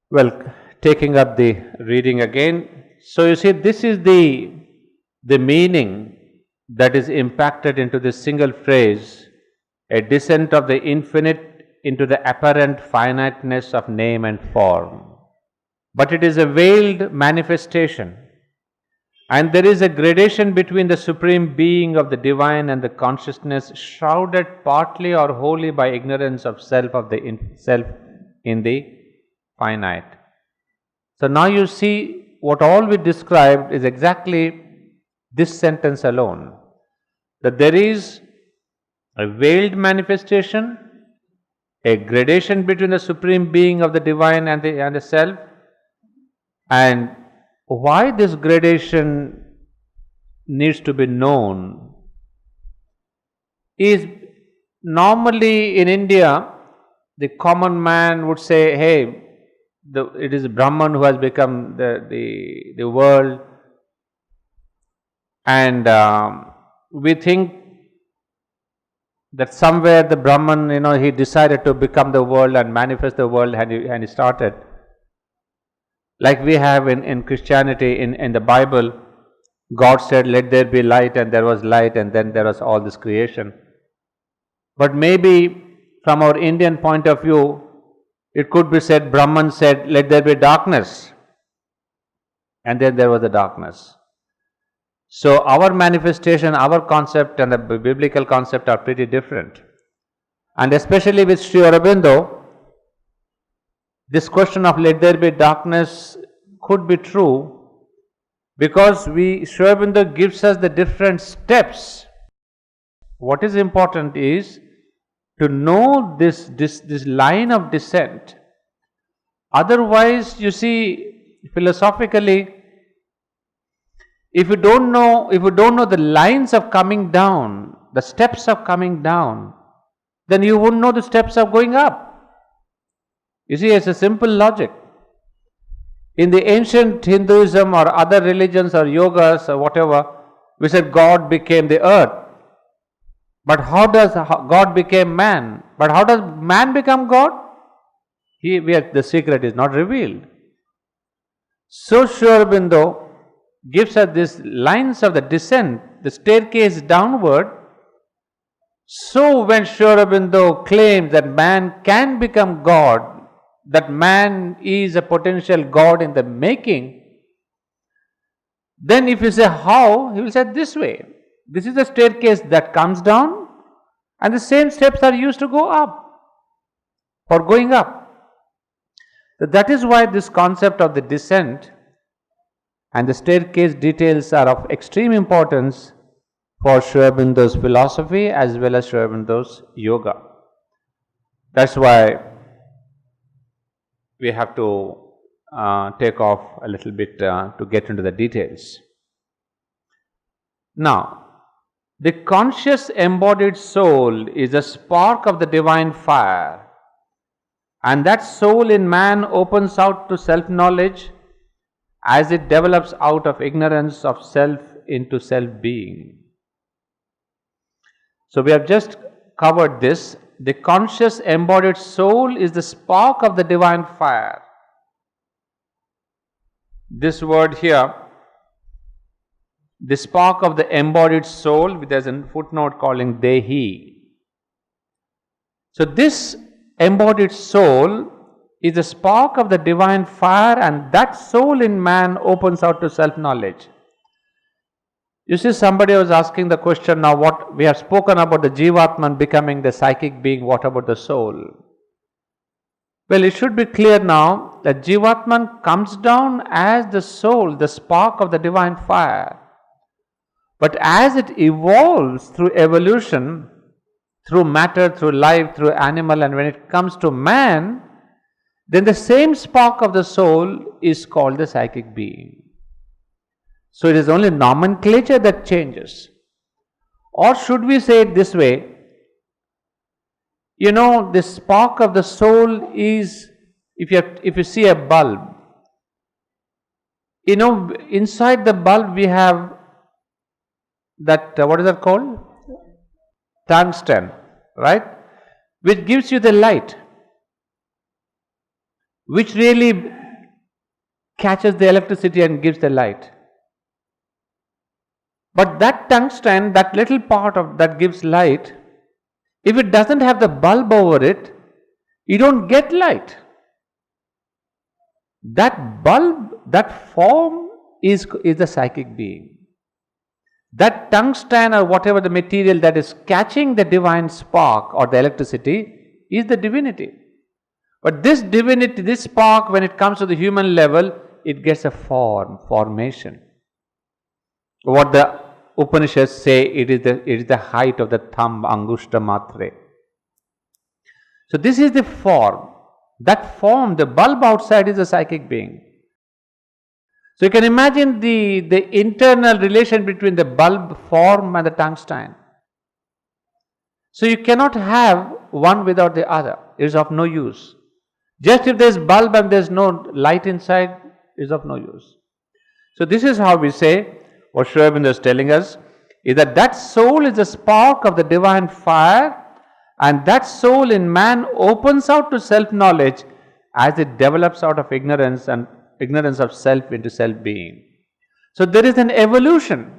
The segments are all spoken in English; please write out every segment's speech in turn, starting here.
Well, taking up the reading again. So you see, this is the meaning that is impacted into this single phrase, a descent of the infinite into the apparent finiteness of name and form. But it is a veiled manifestation, and there is a gradation between the supreme being of the divine and the consciousness shrouded partly or wholly by ignorance of self in the finite. So now you see what all we described is exactly this sentence alone, that there is a veiled manifestation, a gradation between the supreme being of the divine and the self. And why this gradation needs to be known is, normally in India, the common man would say, hey, it is Brahman who has become the world, and we think that somewhere the Brahman, he decided to become the world and manifest the world, and he started. Like we have in Christianity, in the Bible, God said, let there be light, and there was light, and then there was all this creation. But maybe from our Indian point of view, it could be said, Brahman said, let there be darkness, and then there was the darkness. So our manifestation, our concept and the biblical concept are pretty different. And especially with Sri Aurobindo, this question of let there be darkness could be true, because Sri Aurobindo gives us the different steps. What is important is to know this line of descent. Otherwise, you see, philosophically, if you don't know the lines of coming down, the steps of coming down, then you wouldn't know the steps of going up. You see, it's a simple logic. In the ancient Hinduism or other religions or yogas or whatever, we said God became the earth. But how does God became man? But how does man become God? The secret is not revealed. So Sri Aurobindo gives us these lines of the descent, the staircase downward. So when Sri Aurobindo claims that man can become God, that man is a potential God in the making, then if you say how, he will say this way. This is the staircase that comes down, and the same steps are used to go up, for going up. So that is why this concept of the descent and the staircase details are of extreme importance for Sri Aurobindo's philosophy as well as Sri Aurobindo's yoga. That's why we have to take off a little bit to get into the details. Now, the conscious embodied soul is a spark of the divine fire, and that soul in man opens out to self-knowledge as it develops out of ignorance of self into self-being. So we have just covered this. The conscious embodied soul is the spark of the divine fire. This word here, the spark of the embodied soul, there's a footnote calling Dehi. So this embodied soul is the spark of the divine fire, and that soul in man opens out to self-knowledge. You see, somebody was asking the question, now what we have spoken about the Jivatman becoming the psychic being, what about the soul? Well, it should be clear now that Jivatman comes down as the soul, the spark of the divine fire. But as it evolves through evolution, through matter, through life, through animal, and when it comes to man, then the same spark of the soul is called the psychic being. So it is only nomenclature that changes. Or should we say it this way? The spark of the soul is, if you see a bulb, inside the bulb we have that, what is that called? Tungsten, right? Which gives you the light, which really catches the electricity and gives the light. But that tungsten, that little part of that gives light, if it doesn't have the bulb over it, you don't get light. That bulb, that form is the psychic being. That tungsten or whatever the material that is catching the divine spark or the electricity is the divinity. But this divinity, this spark, when it comes to the human level, it gets a formation. What the Upanishads say, it is the height of the thumb, Angushta Matre. So this is the form. That form, the bulb outside is a psychic being. So you can imagine the internal relation between the bulb form and the tungsten. So you cannot have one without the other. It is of no use. Just if there is bulb and there is no light inside, it is of no use. So this is how we say, what Sri Aurobindo is telling us, is that soul is the spark of the divine fire, and that soul in man opens out to self-knowledge as it develops out of ignorance and ignorance of self into self-being. So there is an evolution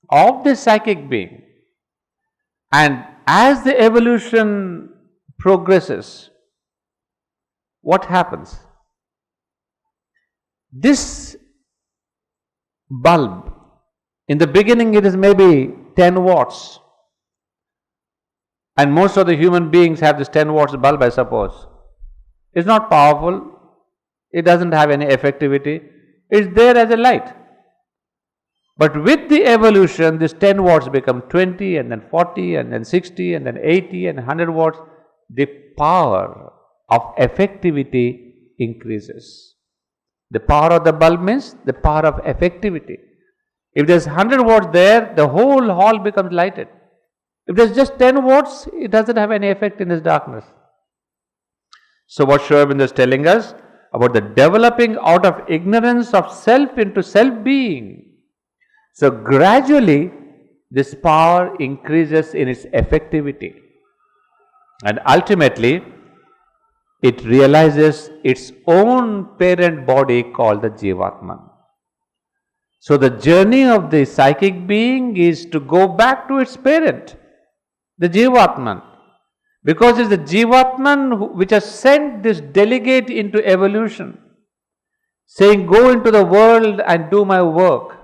of the psychic being, and as the evolution progresses, what happens? This bulb, in the beginning it is maybe 10 watts, and most of the human beings have this 10 watts bulb, I suppose. It's not powerful, it doesn't have any effectivity, it's there as a light. But with the evolution, this 10 watts become 20 and then 40 and then 60 and then 80 and 100 watts. The power of effectivity increases. The power of the bulb means the power of effectivity. If there's 100 watts there, the whole hall becomes lighted. If there's just 10 watts, it doesn't have any effect in this darkness. So what Sri Aurobindo is telling us about the developing out of ignorance of self into self-being. So gradually, this power increases in its effectivity. And ultimately, it realizes its own parent body called the Jivatman. So the journey of the psychic being is to go back to its parent, the Jivatman. Because it's the Jivatman which has sent this delegate into evolution, saying, go into the world and do my work.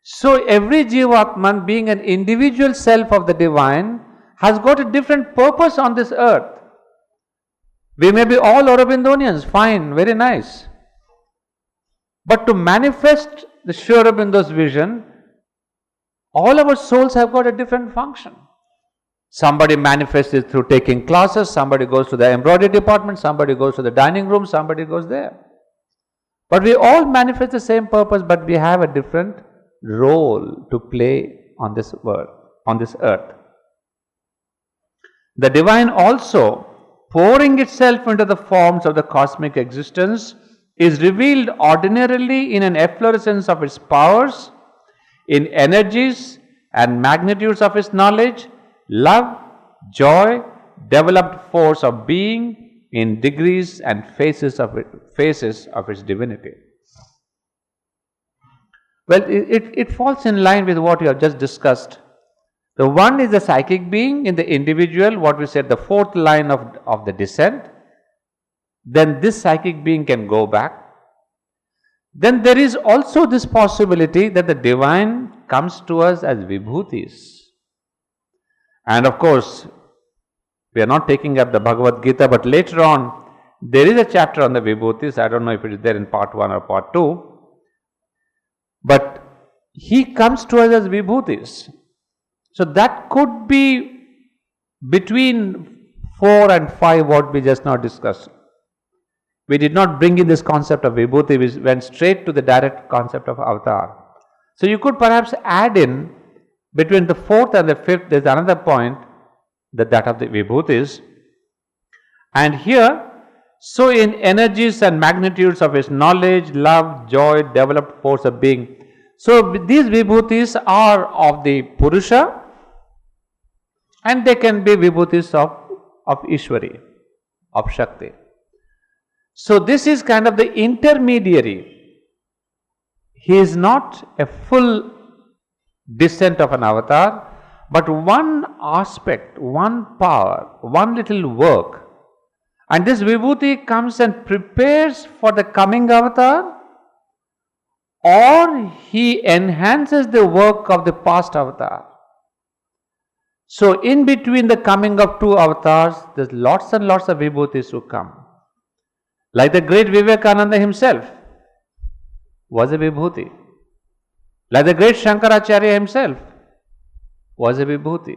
So every Jivatman, being an individual self of the divine, has got a different purpose on this earth. We may be all Aurobindonians, fine, very nice. But to manifest the Sri Aurobindo's vision, all our souls have got a different function. Somebody manifests it through taking classes, somebody goes to the embroidery department, somebody goes to the dining room, somebody goes there. But we all manifest the same purpose, but we have a different role to play on this world, on this earth. The divine also, pouring itself into the forms of the cosmic existence, is revealed ordinarily in an efflorescence of its powers, in energies and magnitudes of its knowledge, love, joy, developed force of being, in degrees and phases of its divinity. Well, it falls in line with what we have just discussed. The one is the psychic being in the individual, what we said, the fourth line of the descent. Then this psychic being can go back. Then there is also this possibility that the divine comes to us as vibhutis. And of course, we are not taking up the Bhagavad Gita, but later on, there is a chapter on the vibhutis. I don't know if it is there in part 1 or part 2. But he comes to us as vibhutis. So that could be between 4 and 5 what we just now discussed. We did not bring in this concept of vibhuti, we went straight to the direct concept of avatar. So you could perhaps add in between the 4th and the 5th, there is another point, that of the vibhutis. And here, so in energies and magnitudes of his knowledge, love, joy, developed force of being. So these vibhutis are of the Purusha, and they can be vibhutis of Ishwari, of Shakti. So this is kind of the intermediary. He is not a full descent of an avatar, but one aspect, one power, one little work. And this vibhuti comes and prepares for the coming avatar, or he enhances the work of the past avatar. So in between the coming of two avatars, there's lots and lots of vibhutis who come. Like the great Vivekananda himself was a vibhuti. Like the great Shankaracharya himself was a vibhuti.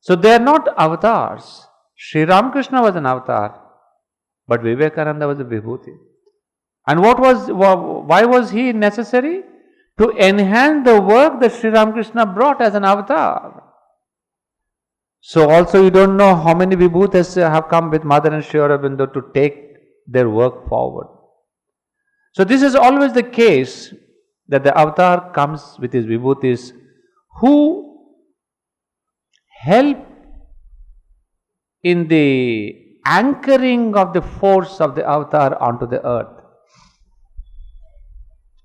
So they are not avatars. Sri Ramakrishna was an avatar, but Vivekananda was a vibhuti. And why was he necessary? To enhance the work that Sri Ramakrishna brought as an avatar. So also you don't know how many vibhutis have come with Mother and Sri Aurobindo to take their work forward. So this is always the case, that the avatar comes with his vibhutis who help in the anchoring of the force of the avatar onto the earth.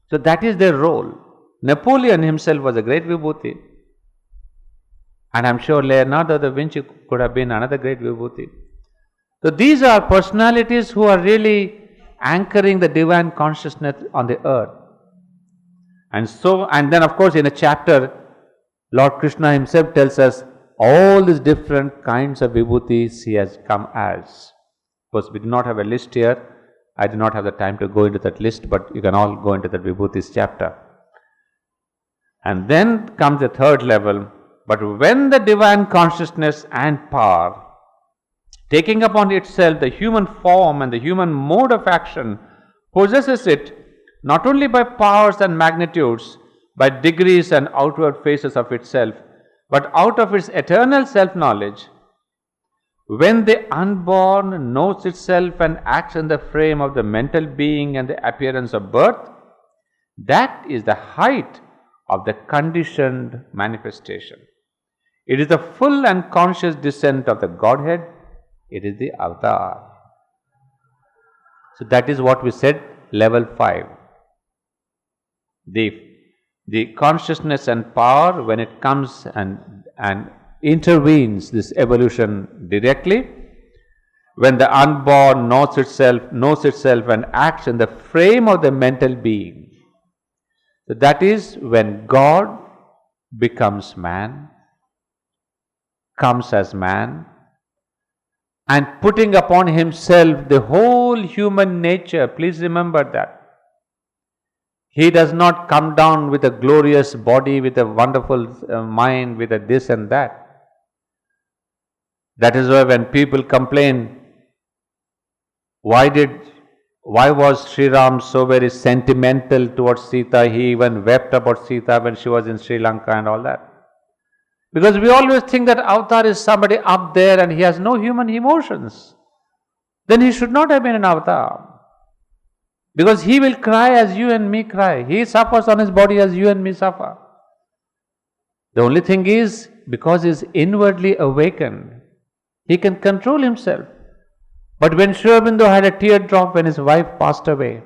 So that is their role. Napoleon himself was a great vibhuti, and I'm sure Leonardo da Vinci could have been another great vibhuti. So these are personalities who are really anchoring the divine consciousness on the earth. And then of course in a chapter, Lord Krishna himself tells us all these different kinds of vibhutis he has come as. Of course, we do not have a list here. I do not have the time to go into that list, but you can all go into that vibhutis chapter. And then comes the third level. But when the divine consciousness and power, taking upon itself the human form and the human mode of action, possesses it not only by powers and magnitudes, by degrees and outward phases of itself, but out of its eternal self-knowledge, when the unborn knows itself and acts in the frame of the mental being and the appearance of birth, that is the height of the conditioned manifestation. It is the full and conscious descent of the Godhead. It is the avatar. So that is what we said, level 5. The consciousness and power, when it comes and intervenes this evolution directly, when the unborn knows itself and acts in the frame of the mental being. So that is when God becomes man, comes as man, and putting upon himself the whole human nature. Please remember that. He does not come down with a glorious body, with a wonderful mind, with a this and that. That is why when people complain, why was Sri Ram so very sentimental towards Sita? He even wept about Sita when she was in Sri Lanka and all that. Because we always think that avatar is somebody up there and he has no human emotions. Then he should not have been an avatar. Because he will cry as you and me cry. He suffers on his body as you and me suffer. The only thing is, because he is inwardly awakened, he can control himself. But when Sri Aurobindo had a teardrop when his wife passed away,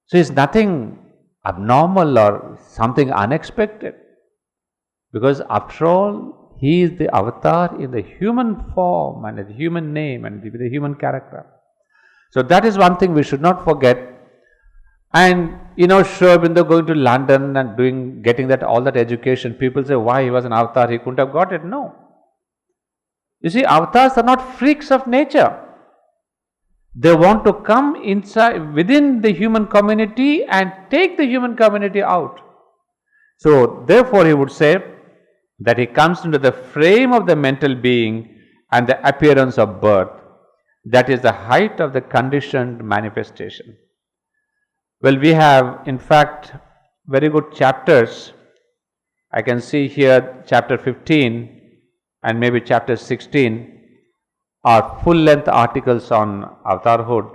so it's nothing abnormal or something unexpected. Because after all, he is the avatar in the human form and the human name and with the human character. So that is one thing we should not forget. And Sri Aurobindo going to London and getting all that education, people say, why he was an avatar, he couldn't have got it. No. You see, avatars are not freaks of nature. They want to come inside, within the human community and take the human community out. So therefore he would say that he comes into the frame of the mental being and the appearance of birth. That is the height of the conditioned manifestation. Well, we have in fact very good chapters. I can see here chapter 15 and maybe chapter 16 are full length articles on avatarhood.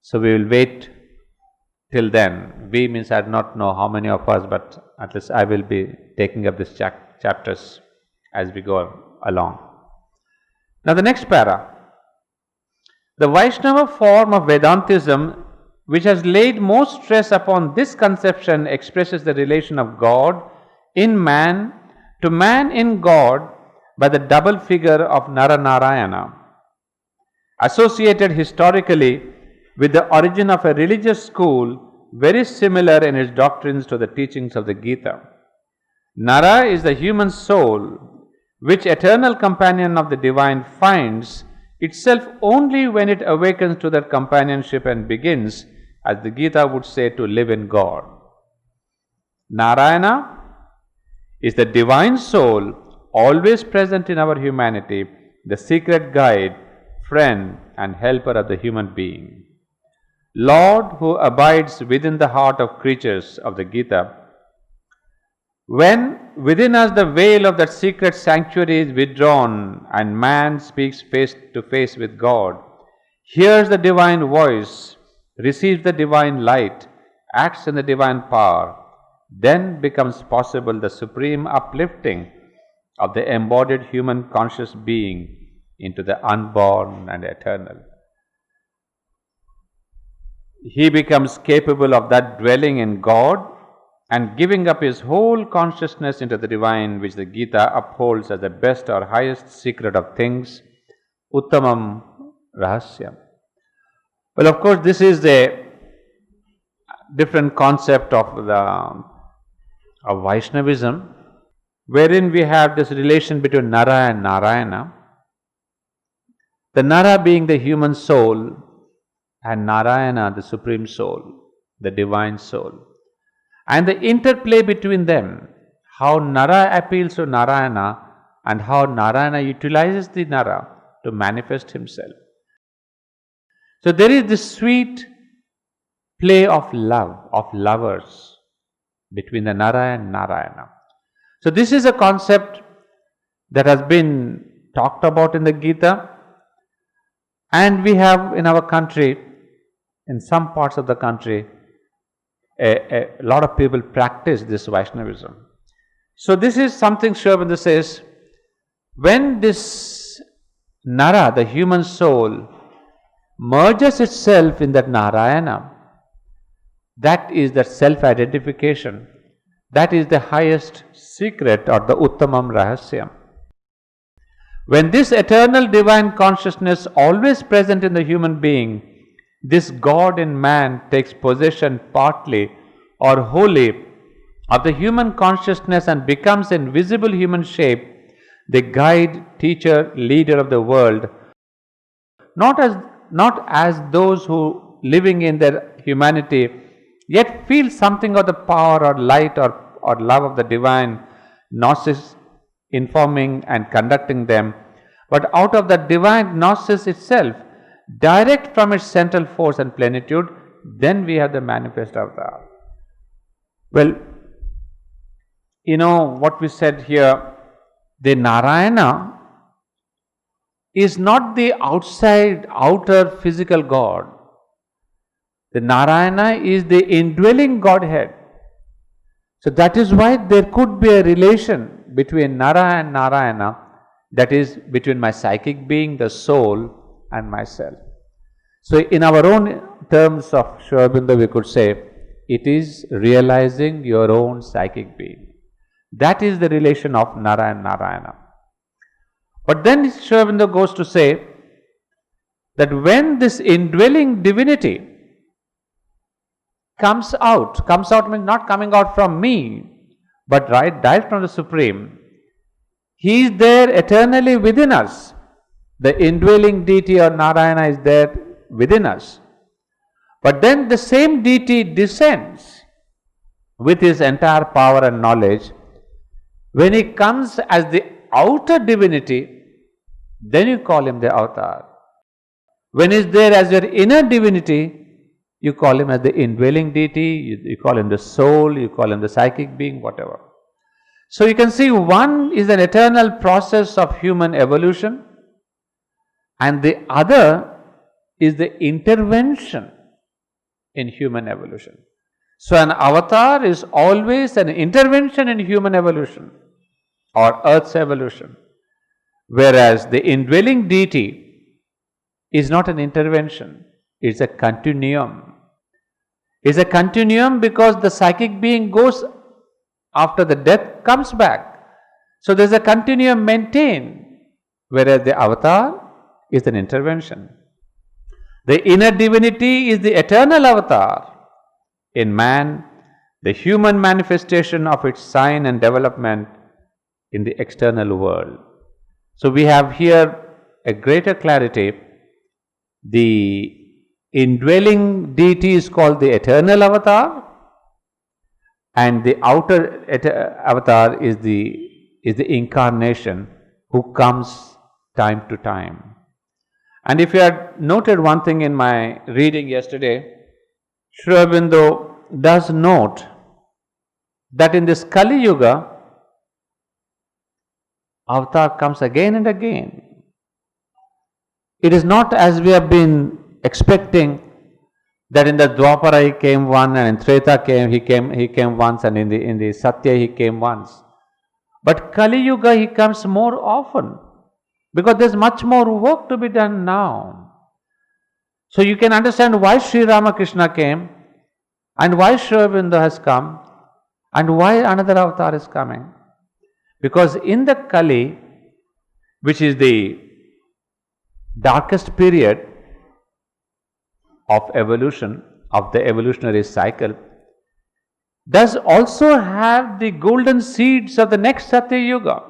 So we will wait till then. We means I do not know how many of us, but at least I will be taking up these chapters as we go along. Now the next para. The Vaishnava form of Vedantism, which has laid most stress upon this conception, expresses the relation of God in man to man in God by the double figure of Naranarayana. Associated historically with the origin of a religious school very similar in its doctrines to the teachings of the Gita. Nara is the human soul, which eternal companion of the divine finds itself only when it awakens to that companionship and begins, as the Gita would say, to live in God. Narayana is the divine soul always present in our humanity, the secret guide, friend and helper of the human being. Lord who abides within the heart of creatures of the Gita. When within us the veil of that secret sanctuary is withdrawn and man speaks face to face with God, hears the divine voice, receives the divine light, acts in the divine power, then becomes possible the supreme uplifting of the embodied human conscious being into the unborn and eternal. He becomes capable of that dwelling in God and giving up his whole consciousness into the divine, which the Gita upholds as the best or highest secret of things, Uttamam Rahasyam. Well, of course, this is a different concept of Vaishnavism, wherein we have this relation between Nara and Narayana. The Nara being the human soul and Narayana the supreme soul, the divine soul. And the interplay between them, how Nara appeals to Narayana and how Narayana utilizes the Nara to manifest himself. So there is this sweet play of love, of lovers between the Nara and Narayana. So this is a concept that has been talked about in the Gita, and we have in our country, in some parts of the country, a lot of people practice this Vaishnavism. So this is something Sri Aurobindo says, when this Nara, the human soul, merges itself in that Narayana, that is the self-identification, that is the highest secret or the Uttamam Rahasyam. When this eternal divine consciousness always present in the human being, this God in man takes possession partly or wholly of the human consciousness and becomes in visible human shape the guide, teacher, leader of the world, not as those who living in their humanity yet feel something of the power or light or love of the divine gnosis informing and conducting them, but out of the divine gnosis itself, direct from its central force and plenitude, then we have the manifest avatar. Well, you know what we said here, the Narayana is not the outer physical God. The Narayana is the indwelling Godhead. So that is why there could be a relation between Nara and Narayana, that is between my psychic being, the soul, and myself. So in our own terms of Sri Aurobindo, we could say, it is realizing your own psychic being. That is the relation of Nara and Narayana. But then Sri Aurobindo goes to say that when this indwelling divinity comes out means not coming out from me, but direct from the Supreme, He is there eternally within us. The indwelling deity or Narayana is there within us. But then the same deity descends with his entire power and knowledge. When he comes as the outer divinity, then you call him the avatar. When he is there as your inner divinity, you call him as the indwelling deity, you call him the soul, you call him the psychic being, whatever. So you can see one is an eternal process of human evolution, and the other is the intervention in human evolution. So an avatar is always an intervention in human evolution or Earth's evolution, whereas the indwelling deity is not an intervention, it's a continuum. It's a continuum because the psychic being goes after the death, comes back. So there's a continuum maintained, whereas the avatar is an intervention. The inner divinity is the eternal avatar. In man, the human manifestation of its sign and development in the external world. So we have here a greater clarity. The indwelling deity is called the eternal avatar, and the outer avatar is the incarnation who comes time to time. And if you had noted one thing in my reading yesterday, Sri Aurobindo does note that in this Kali Yuga, avatar comes again and again. It is not as we have been expecting that in the Dwapara he came once, and in Treta he came once, and in the Satya he came once. But Kali Yuga he comes more often, because there is much more work to be done now. So you can understand why Sri Ramakrishna came, and why Sri Aurobindo has come, and why another avatar is coming. Because in the Kali, which is the darkest period of evolution, of the evolutionary cycle, does also have the golden seeds of the next Satya Yuga.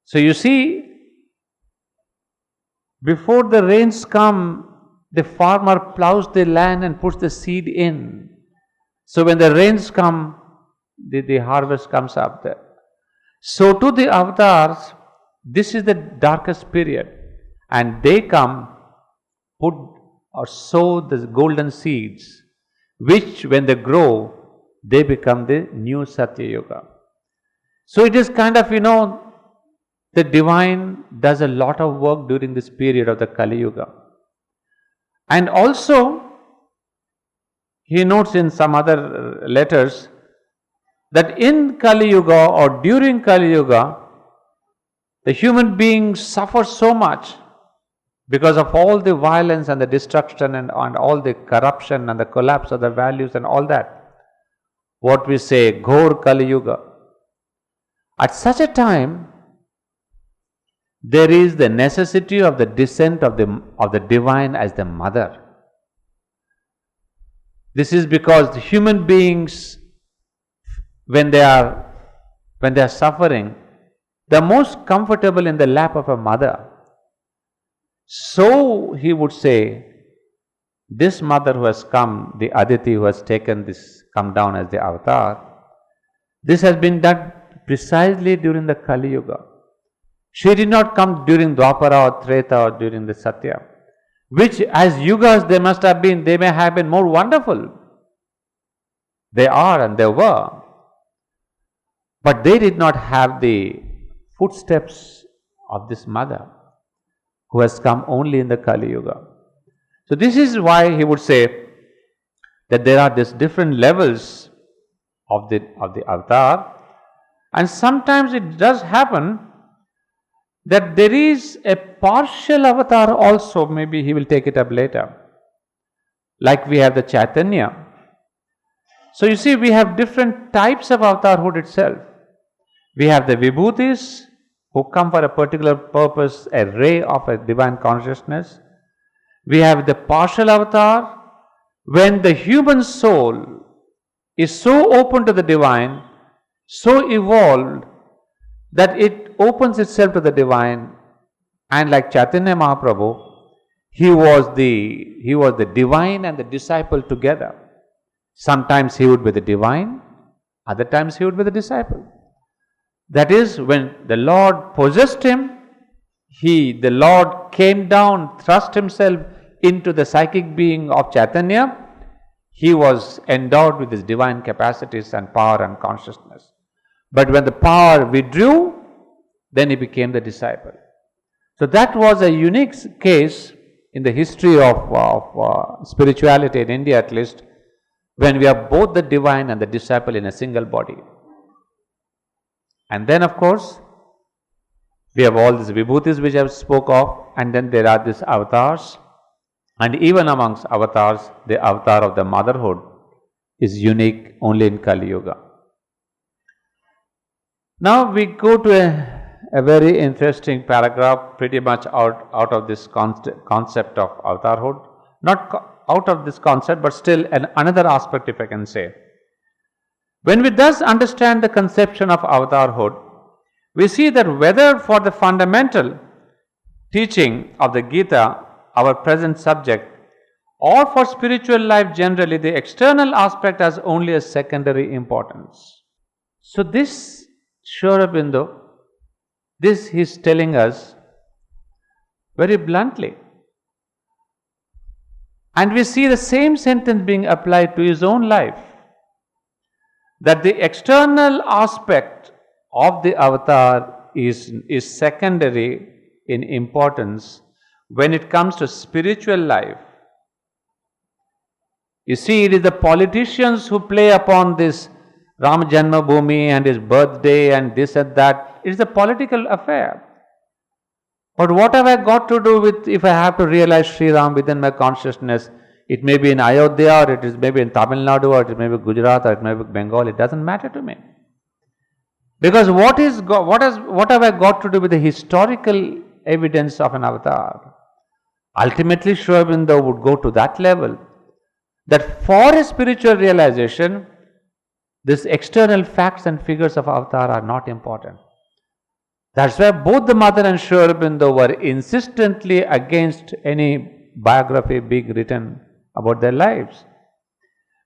So you see, before the rains come, the farmer plows the land and puts the seed in. So when the rains come, the harvest comes up there. So to the avatars, this is the darkest period, and they come, put or sow the golden seeds, which when they grow, they become the new Satya Yuga. So it is kind of, the divine does a lot of work during this period of the Kali Yuga. And also, he notes in some other letters that in Kali Yuga or during Kali Yuga, the human beings suffer so much because of all the violence and the destruction and all the corruption and the collapse of the values and all that. What we say, Ghor Kali Yuga. At such a time, there is the necessity of the descent of the divine as the mother. This is because the human beings, when they are suffering, they are most comfortable in the lap of a mother. So he would say, this mother who has come, the Aditi who has come down as the avatar, this has been done precisely during the Kali Yuga. She did not come during Dwapara or Treta or during the Satya, which as yugas they may have been more wonderful. They are and they were. But they did not have the footsteps of this mother who has come only in the Kali Yuga. So this is why he would say that there are these different levels of the avatar, and sometimes it does happen that there is a partial avatar also. Maybe he will take it up later. Like we have the Chaitanya. So you see, we have different types of avatarhood itself. We have the Vibhutis who come for a particular purpose, a ray of a divine consciousness. We have the partial avatar when the human soul is so open to the divine, so evolved that it opens itself to the divine, and like Chaitanya Mahaprabhu, he was the divine and the disciple together. Sometimes he would be the divine, other times he would be the disciple. That is, when the Lord possessed him, the Lord came down, thrust himself into the psychic being of Chaitanya. He was endowed with his divine capacities and power and consciousness. But when the power withdrew, then he became the disciple. So that was a unique case in the history of spirituality in India, at least, when we have both the divine and the disciple in a single body. And then, of course, We have all these vibhutis which I have spoke of, and then there are these avatars. And even amongst avatars, the avatar of the motherhood is unique only in Kali Yuga. Now we go to a very interesting paragraph, pretty much out of this concept of avatarhood. Not out of this concept, but still another aspect, if I can say. When we thus understand the conception of avatarhood, we see that whether for the fundamental teaching of the Gita, our present subject, or for spiritual life generally, the external aspect has only a secondary importance. So this Sri Aurobindo, this he is telling us very bluntly. And we see the same sentence being applied to his own life, that the external aspect of the avatar is secondary in importance when it comes to spiritual life. You see, it is the politicians who play upon this Ram Janmabhoomi and his birthday and this and that. It is a political affair. But what have I got to do with if I have to realize Sri Ram within my consciousness? It may be in Ayodhya, or it is maybe in Tamil Nadu, or it may be Gujarat, or it may be Bengal. It doesn't matter to me. Because what have I got to do with the historical evidence of an avatar? Ultimately, Sri Aurobindo would go to that level, that for a spiritual realization, these external facts and figures of avatar are not important. That's why both the mother and Sri Aurobindo were insistently against any biography being written about their lives.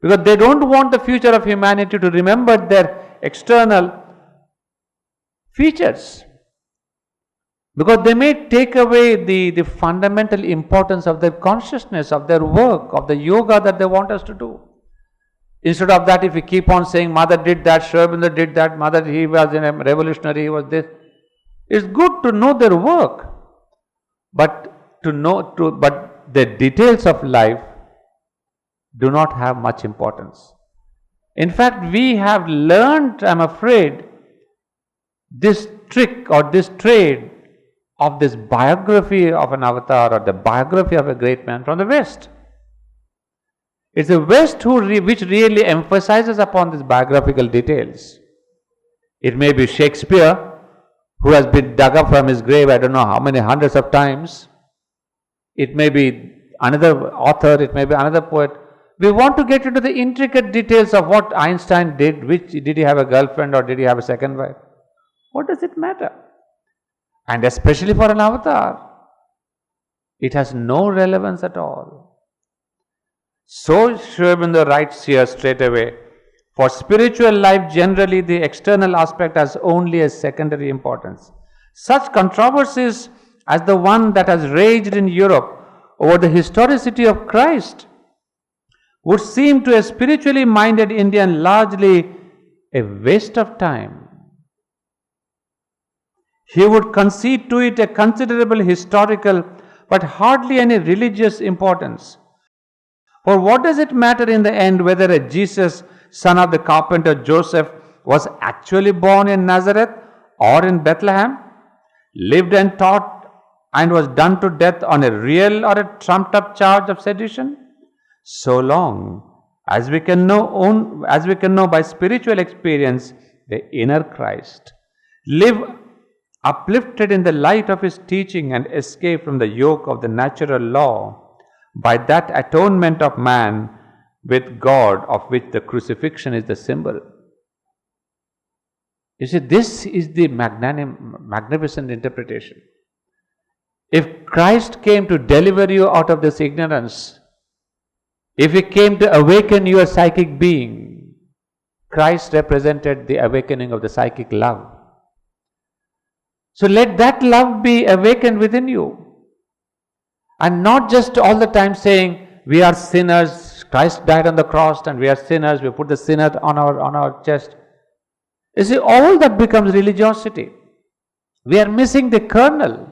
Because they don't want the future of humanity to remember their external features. Because they may take away the fundamental importance of their consciousness, of their work, of the yoga that they want us to do. Instead of that, if we keep on saying, Mother did that, Sri Aurobindo did that, Mother, he was a revolutionary, he was this. It's good to know their work, but the details of life do not have much importance. In fact, we have learned, I'm afraid, this trick or this trade of this biography of an avatar or the biography of a great man from the West. It's the West which really emphasizes upon these biographical details. It may be Shakespeare, who has been dug up from his grave, I don't know how many hundreds of times. It may be another author, it may be another poet. We want to get into the intricate details of what Einstein did, did he have a girlfriend or did he have a second wife? What does it matter? And especially for an avatar, it has no relevance at all. So Sri Aurobindo writes here straight away, for spiritual life generally the external aspect has only a secondary importance. Such controversies as the one that has raged in Europe over the historicity of Christ would seem to a spiritually minded Indian largely a waste of time. He would concede to it a considerable historical but hardly any religious importance. For what does it matter in the end whether a Jesus, son of the carpenter Joseph, was actually born in Nazareth or in Bethlehem, lived and taught and was done to death on a real or a trumped up charge of sedition? So long as we can know by spiritual experience the inner Christ, live uplifted in the light of his teaching and escape from the yoke of the natural law, by that atonement of man with God of which the crucifixion is the symbol. You see, this is the magnificent interpretation. If Christ came to deliver you out of this ignorance, if he came to awaken your psychic being, Christ represented the awakening of the psychic love. So let that love be awakened within you. And not just all the time saying, we are sinners, Christ died on the cross and we are sinners, we put the sinner on our chest. You see, all that becomes religiosity. We are missing the kernel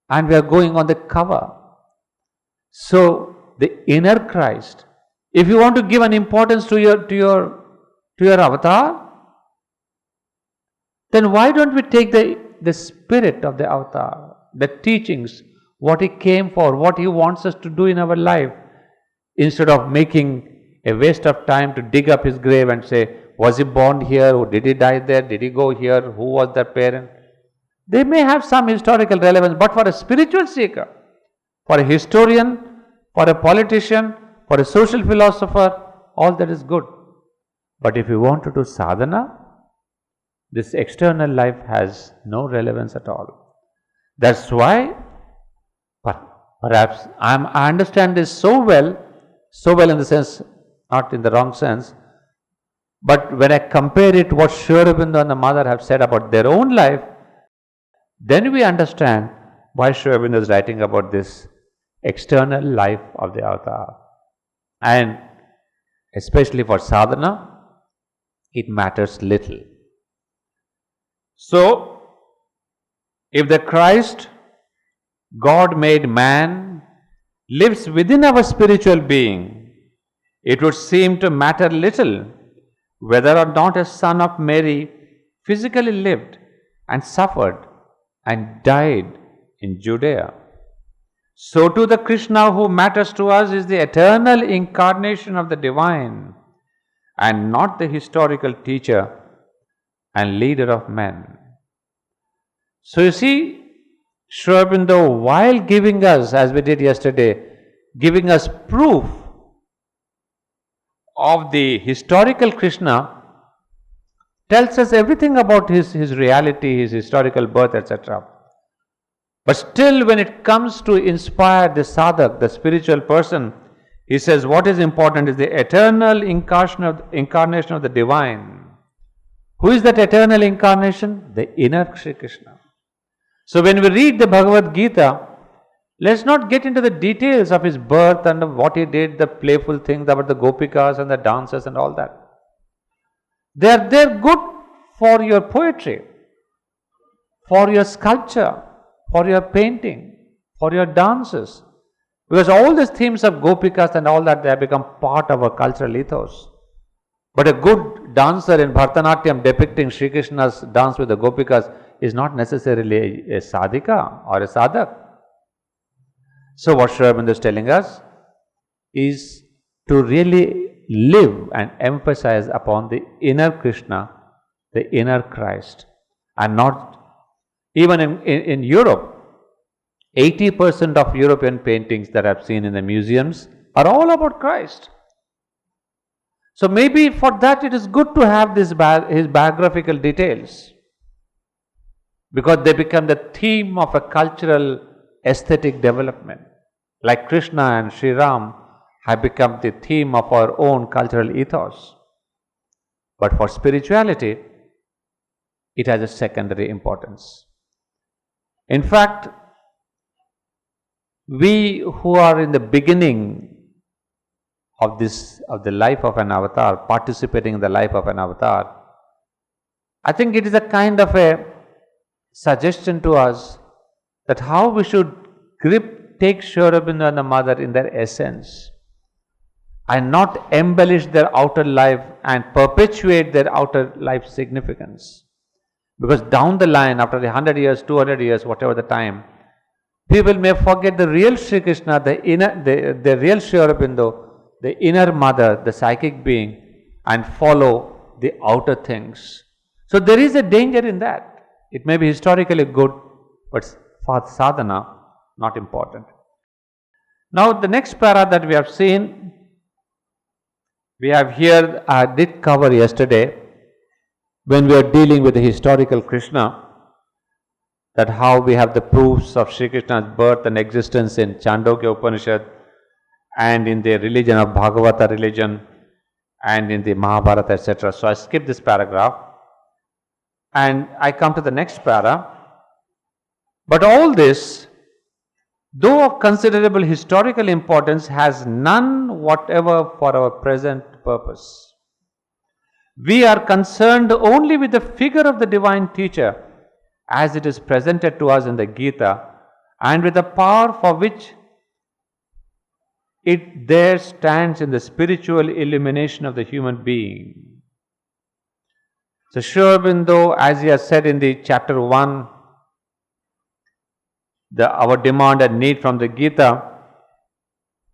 and we are going on the cover. So, the inner Christ, if you want to give an importance to your avatar, then why don't we take the spirit of the avatar, the teachings, what he came for, what he wants us to do in our life, instead of making a waste of time to dig up his grave and say, was he born here, or did he die there, did he go here, who was their parent? They may have some historical relevance, but for a spiritual seeker, for a historian, for a politician, for a social philosopher, all that is good. But if you want to do sadhana, this external life has no relevance at all. That's why, perhaps I understand this so well in the sense, not in the wrong sense, but when I compare it what Sri Aurobindo and the mother have said about their own life, then we understand why Sri Aurobindo is writing about this external life of the avatar. And especially for sadhana, it matters little. So, if the Christ, God made man, lives within our spiritual being, it would seem to matter little whether or not a son of Mary physically lived and suffered and died in Judea. So too the Krishna who matters to us is the eternal incarnation of the divine and not the historical teacher and leader of men. So you see, Sri Aurobindo, while giving us, as we did yesterday, giving us proof of the historical Krishna, tells us everything about his reality, his historical birth, etc. But still, when it comes to inspire the sadhak, the spiritual person, he says what is important is the eternal incarnation of the divine. Who is that eternal incarnation? The inner Sri Krishna. So when we read the Bhagavad Gita, let's not get into the details of his birth and what he did, the playful things about the gopikas and the dances and all that. They're good for your poetry, for your sculpture, for your painting, for your dances. Because all these themes of gopikas and all that, they have become part of our cultural ethos. But a good dancer in Bharatanatyam depicting Sri Krishna's dance with the gopikas is not necessarily a sadhika or a sadhak. So what Sri Aurobindo is telling us is to really live and emphasize upon the inner Krishna, the inner Christ, and not even in Europe. 80% of European paintings that I've seen in the museums are all about Christ. So maybe for that it is good to have his biographical details, because they become the theme of a cultural aesthetic development. Like Krishna and Sri Ram have become the theme of our own cultural ethos. But for spirituality, it has a secondary importance. In fact, we who are in the beginning of the life of an avatar, participating in the life of an avatar, I think it is a kind of a suggestion to us that how we should take Sri Aurobindo and the mother in their essence and not embellish their outer life and perpetuate their outer life significance. Because down the line, after 100 years, 200 years, whatever the time, people may forget the real Sri Krishna, the real Sri Aurobindo, the inner mother, the psychic being, and follow the outer things. So there is a danger in that. It may be historically good, but for sadhana, not important. Now the next para that we have seen, we have here, I did cover yesterday, when we are dealing with the historical Krishna, that how we have the proofs of Sri Krishna's birth and existence in Chandogya Upanishad and in the religion of Bhagavata religion and in the Mahabharata, etc. So I skip this paragraph and I come to the next para. But all this, though of considerable historical importance, has none whatever for our present purpose. We are concerned only with the figure of the divine teacher as it is presented to us in the Gita, and with the power for which it there stands in the spiritual illumination of the human being. So Sri Aurobindo, as he has said in the chapter 1, our demand and need from the Gita,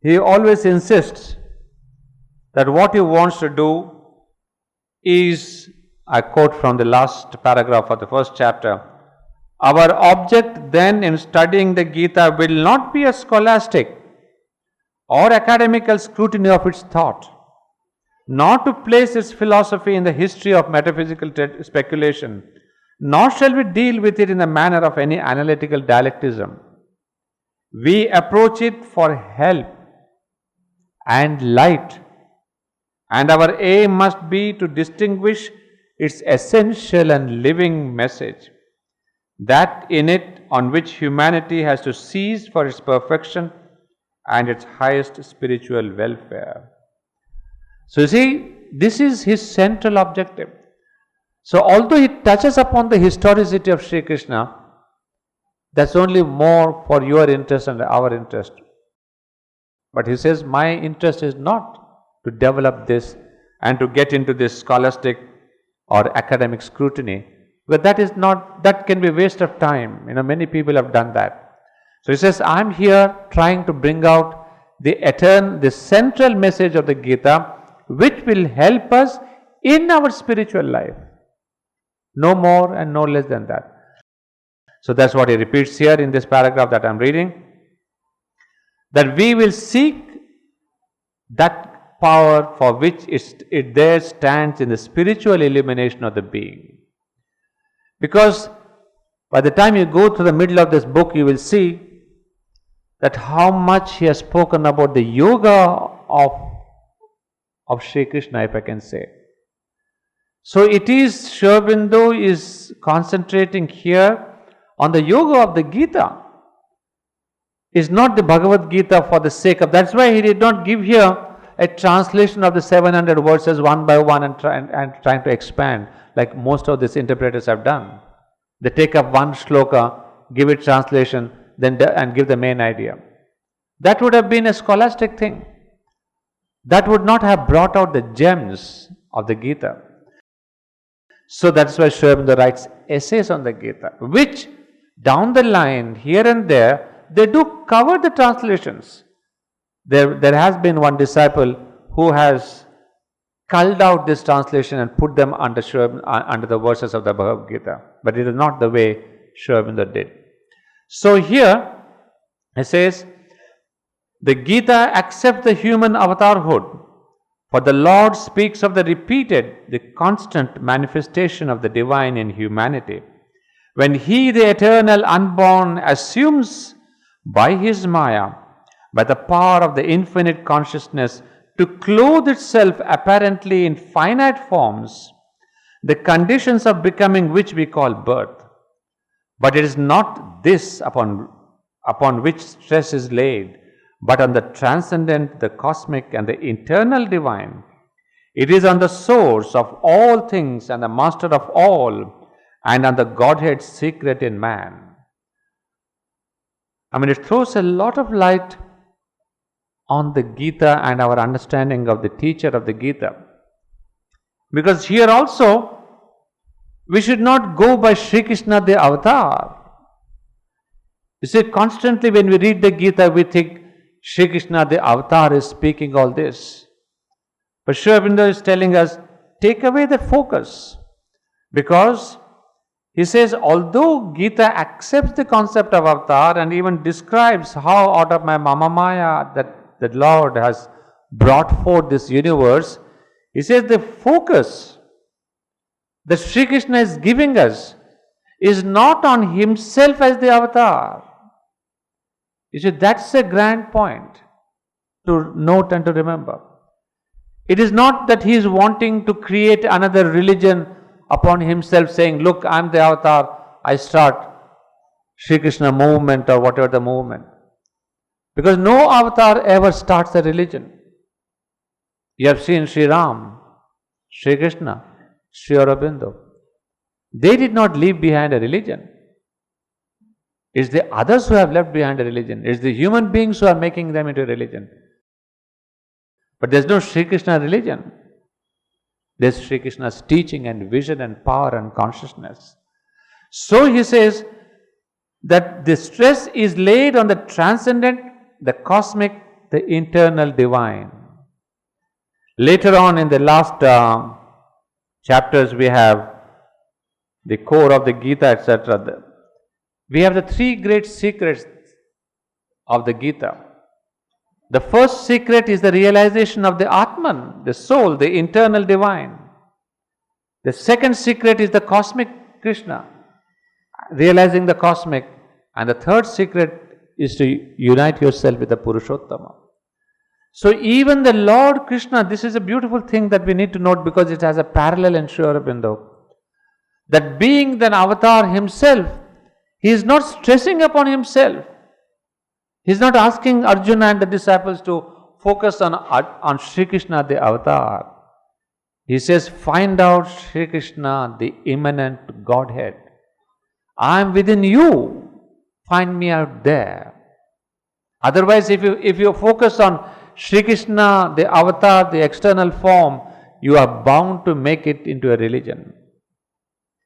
he always insists that what he wants to do is, I quote from the last paragraph of the first chapter, our object then in studying the Gita will not be a scholastic or academical scrutiny of its thought, nor to place its philosophy in the history of metaphysical speculation, nor shall we deal with it in the manner of any analytical dialectism. We approach it for help and light, and our aim must be to distinguish its essential and living message, that in it on which humanity has to seize for its perfection and its highest spiritual welfare. So you see, this is his central objective. So although he touches upon the historicity of Sri Krishna, that's only more for your interest and our interest. But he says, my interest is not to develop this and to get into this scholastic or academic scrutiny, but that can be waste of time. Many people have done that. So he says, I'm here trying to bring out the central message of the Gita, which will help us in our spiritual life. No more and no less than that. So that's what he repeats here in this paragraph that I'm reading, that we will seek that power for which it there stands in the spiritual illumination of the being. Because by the time you go to the middle of this book, you will see that how much he has spoken about the yoga of Sri Krishna, if I can say. So it is, Sri Aurobindo is concentrating here on the yoga of the Gita. It's not the Bhagavad Gita for the sake of, that's why he did not give here a translation of the 700 verses one by one and trying to expand like most of these interpreters have done. They take up one shloka, give it translation, and give the main idea. That would have been a scholastic thing. That would not have brought out the gems of the Gita. So that's why Sri Aurobindo writes essays on the Gita, which down the line, here and there, they do cover the translations. There has been one disciple who has culled out this translation and put them under the verses of the Bhagavad Gita. But it is not the way Sri Aurobindo did. So here, it says, the Gita accepts the human avatarhood, for the Lord speaks of the constant manifestation of the divine in humanity. When he, the eternal unborn, assumes by his Maya, by the power of the infinite consciousness, to clothe itself apparently in finite forms, the conditions of becoming which we call birth. But it is not this upon which stress is laid, but on the transcendent, the cosmic, and the eternal divine. It is on the source of all things and the master of all, and on the Godhead secret in man. It throws a lot of light on the Gita and our understanding of the teacher of the Gita. Because here also, we should not go by Sri Krishna the avatar. You see, constantly when we read the Gita, we think Sri Krishna the avatar is speaking all this. But Sri Aurobindo is telling us, take away the focus. Because he says, although Gita accepts the concept of avatar and even describes how out of my Mama Maya that the Lord has brought forth this universe, he says the focus that Sri Krishna is giving us is not on himself as the avatar. You see, that's a grand point to note and to remember. It is not that he is wanting to create another religion upon himself, saying, look, I'm the avatar, I start Sri Krishna movement or whatever the movement. Because no avatar ever starts a religion. You have seen Sri Ram, Sri Krishna, Sri Aurobindo. They did not leave behind a religion. It's the others who have left behind a religion. It's the human beings who are making them into a religion. But there's no Sri Krishna religion. There's Sri Krishna's teaching and vision and power and consciousness. So he says, that the stress is laid on the transcendent, the cosmic, the internal divine. Later on in the last chapters, we have the core of the Gita, etc. We have the three great secrets of the Gita. The first secret is the realization of the Atman, the soul, the internal divine. The second secret is the cosmic Krishna, realizing the cosmic. And the third secret is to unite yourself with the Purushottama. So even the Lord Krishna, this is a beautiful thing that we need to note because it has a parallel in Sri Aurobindo. That being the avatar himself, he is not stressing upon himself. He is not asking Arjuna and the disciples to focus on Sri Krishna, the avatar. He says, find out Sri Krishna, the immanent Godhead. I am within you. Find me out there. Otherwise, if you focus on Sri Krishna, the avatar, the external form, you are bound to make it into a religion.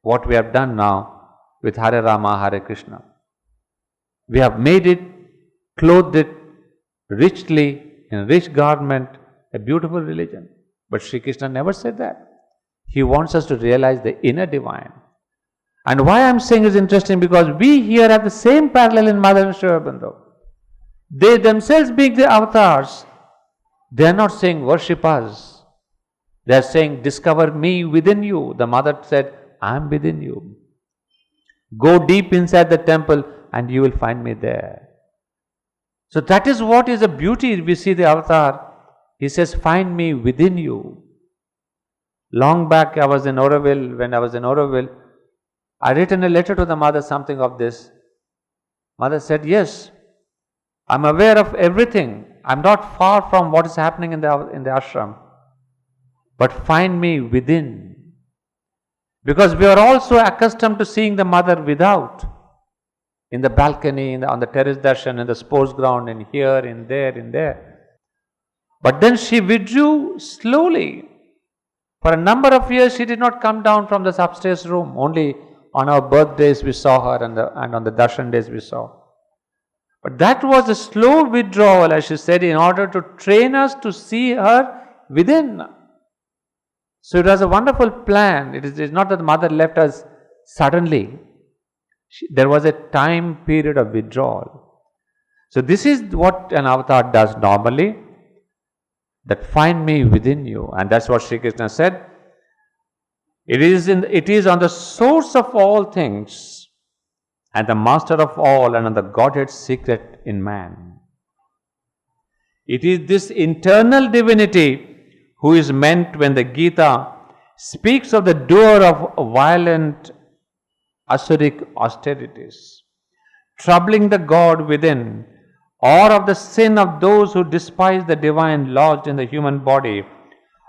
What we have done now with Hare Rama, Hare Krishna. We have made it, clothed it richly, in a rich garment, a beautiful religion. But Sri Krishna never said that. He wants us to realize the inner divine. And why I am saying is interesting because we here have the same parallel in Mother and Sri Aurobindo. They themselves being the avatars, they are not saying worship us. They are saying discover me within you. The mother said, I am within you. Go deep inside the temple and you will find me there. So that is what is the beauty. We see the avatar. He says, find me within you. Long back I was in Auroville. When I was in Auroville, I written a letter to the mother, something of this. Mother said, yes, I am aware of everything. I am not far from what is happening in the ashram. But find me within. Because we are also accustomed to seeing the mother without. In the balcony, on the terrace darshan, in the sports ground, in here, in there. But then she withdrew slowly. For a number of years, she did not come down from this upstairs room. Only on our birthdays we saw her and on the darshan days we saw. But that was a slow withdrawal, as she said, in order to train us to see her within. So it was a wonderful plan. It is not that the mother left us suddenly. There was a time period of withdrawal. So this is what an avatar does normally. That find me within you. And that's what Sri Krishna said. It is on the source of all things and the master of all and on the Godhead's secret in man. It is this internal divinity who is meant when the Gita speaks of the doer of violent asuric austerities, troubling the God within, or of the sin of those who despise the divine lodged in the human body,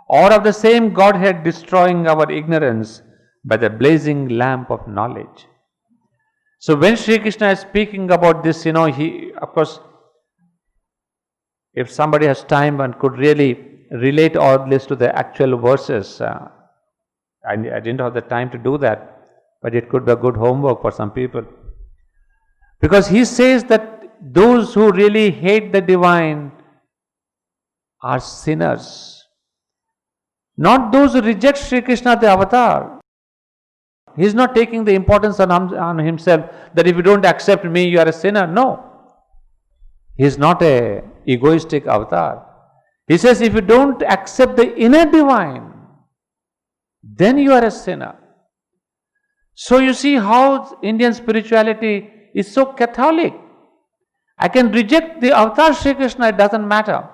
or of the same Godhead destroying our ignorance by the blazing lamp of knowledge. So when Sri Krishna is speaking about this, he, of course, if somebody has time and could really relate all this to the actual verses, I didn't have the time to do that, but it could be a good homework for some people. Because he says that those who really hate the divine are sinners. Not those who reject Sri Krishna, the avatar. He is not taking the importance on himself that if you don't accept me, you are a sinner. No. He is not an egoistic avatar. He says if you don't accept the inner divine, then you are a sinner. So you see how Indian spirituality is so Catholic. I can reject the avatar Sri Krishna, it doesn't matter.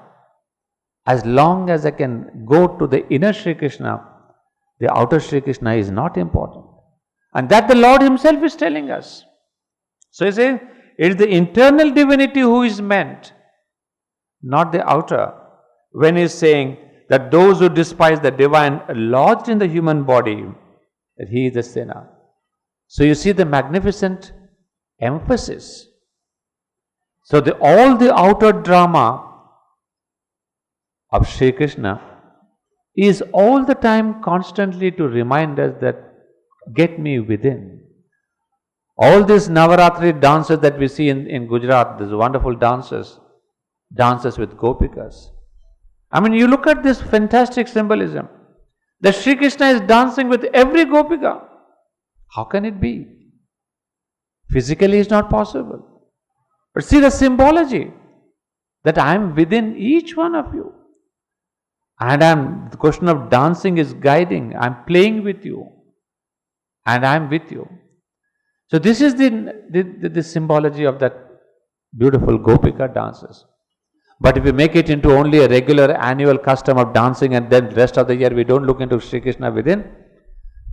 As long as I can go to the inner Sri Krishna, the outer Sri Krishna is not important. And that the Lord himself is telling us. So he says, it is the internal divinity who is meant, not the outer. When he is saying that those who despise the divine lodged in the human body, that he is a sinner. So you see the magnificent emphasis. So all the outer drama of Sri Krishna is all the time constantly to remind us that get me within. All these Navaratri dances that we see in Gujarat, these wonderful dances with Gopikas. I mean, you look at this fantastic symbolism. That Sri Krishna is dancing with every Gopika. How can it be? Physically it's not possible. But see the symbology, that I am within each one of you. And the question of dancing is guiding. I am playing with you. And I am with you. So this is the symbology of that beautiful Gopika dances. But if we make it into only a regular annual custom of dancing and then the rest of the year we don't look into Sri Krishna within,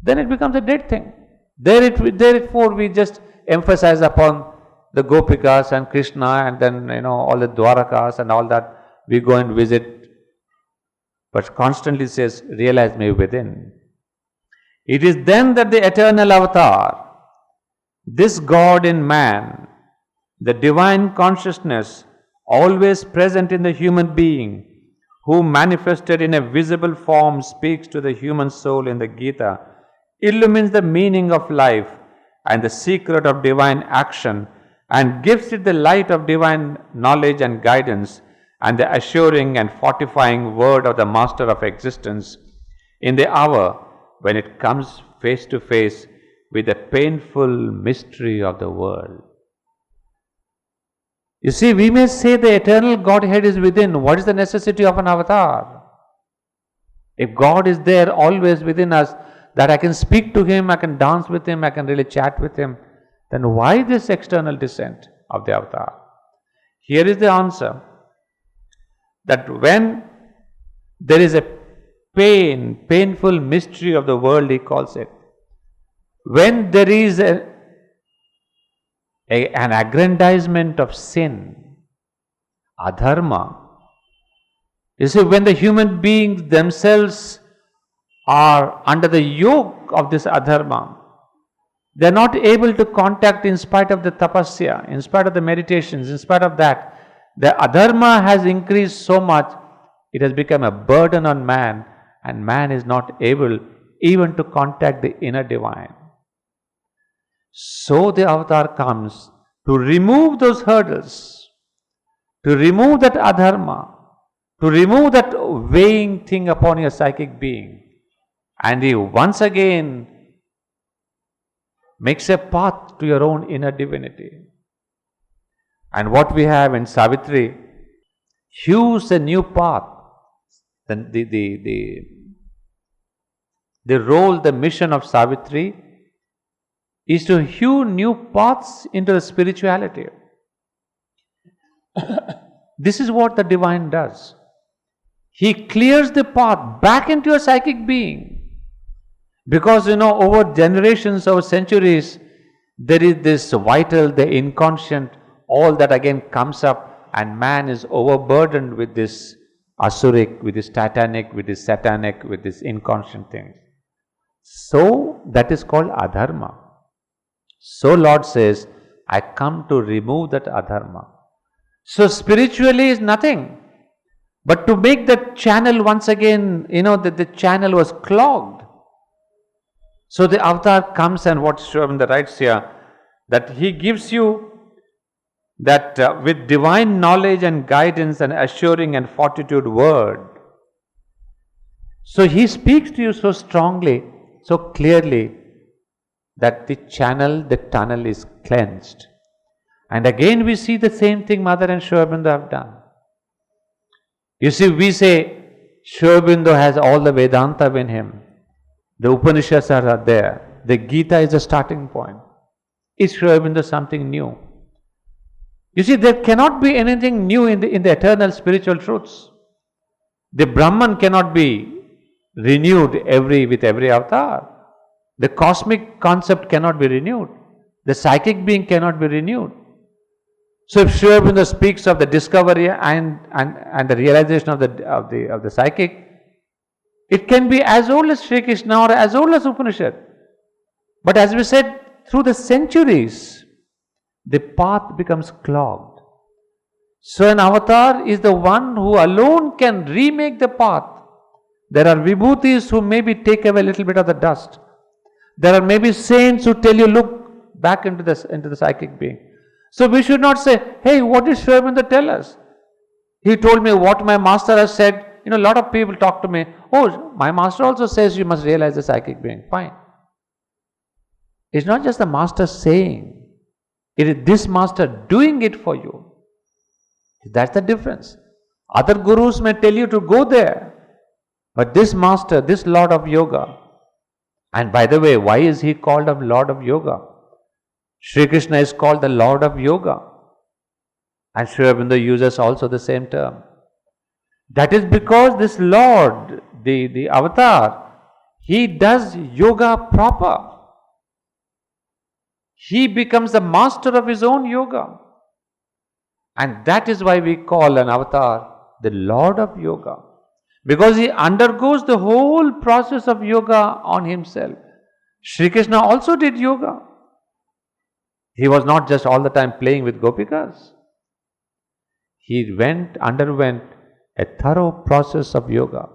then it becomes a dead thing. Therefore we just emphasize upon the Gopikas and Krishna and then all the Dwarakas and all that we go and visit. But constantly says, realize me within. It is then that the eternal avatar, this God in man, the divine consciousness always present in the human being, who manifested in a visible form speaks to the human soul in the Gita, illumines the meaning of life and the secret of divine action, and gives it the light of divine knowledge and guidance, and the assuring and fortifying word of the Master of existence in the hour when it comes face to face with the painful mystery of the world. You see, we may say the eternal Godhead is within. What is the necessity of an avatar? If God is there always within us, that I can speak to Him, I can dance with Him, I can really chat with Him, then why this external descent of the avatar? Here is the answer. That when there is a painful mystery of the world, he calls it. When there is an aggrandizement of sin, adharma, you see, when the human beings themselves are under the yoke of this adharma, they are not able to contact in spite of the tapasya, in spite of the meditations, in spite of that. The adharma has increased so much, it has become a burden on man, and man is not able even to contact the inner divine. So the avatar comes to remove those hurdles, to remove that adharma, to remove that weighing thing upon your psychic being. And he once again makes a path to your own inner divinity. And what we have in Savitri hews a new path. The role, the mission of Savitri is to hew new paths into the spirituality. This is what the divine does. He clears the path back into your psychic being. Because over generations, over centuries, there is this vital, the inconscient, all that again comes up, and man is overburdened with this asuric, with this titanic, with this satanic, with this inconscient things. So that is called adharma. So Lord says, I come to remove that adharma. So spiritually is nothing, but to make that channel once again, that the channel was clogged. So the avatar comes, and what Sri Aurobindo writes here, that he gives you that with divine knowledge and guidance and assuring and fortitude word. So he speaks to you so strongly, so clearly, that the channel, the tunnel is cleansed. And again we see the same thing Mother and Sri Aurobindo have done. You see, we say Sri Aurobindo has all the Vedanta in him. The Upanishads are there. The Gita is the starting point. Is Sri Aurobindo something new? You see, there cannot be anything new in the eternal spiritual truths. The Brahman cannot be renewed with every avatar. The cosmic concept cannot be renewed. The psychic being cannot be renewed. So if Sri Aurobindo speaks of the discovery and the realization of the psychic, it can be as old as Sri Krishna or as old as Upanishad. But as we said, through the centuries, the path becomes clogged. So an avatar is the one who alone can remake the path. There are vibhutis who maybe take away a little bit of the dust. There are maybe saints who tell you, look, back into the psychic being. So we should not say, hey, what did Sri Aurobindo tell us? He told me what my master has said. A lot of people talk to me, oh, my master also says you must realize the psychic being. Fine. It's not just the master saying, it is this master doing it for you. That's the difference. Other gurus may tell you to go there, but this master, this Lord of Yoga, and by the way, why is he called a Lord of Yoga? Sri Krishna is called the Lord of Yoga, and Sri Aurobindo uses also the same term. That is because this Lord, the avatar, he does yoga proper. He becomes the master of his own yoga. And that is why we call an avatar the Lord of Yoga. Because he undergoes the whole process of yoga on himself. Sri Krishna also did yoga. He was not just all the time playing with gopikas. He underwent a thorough process of yoga.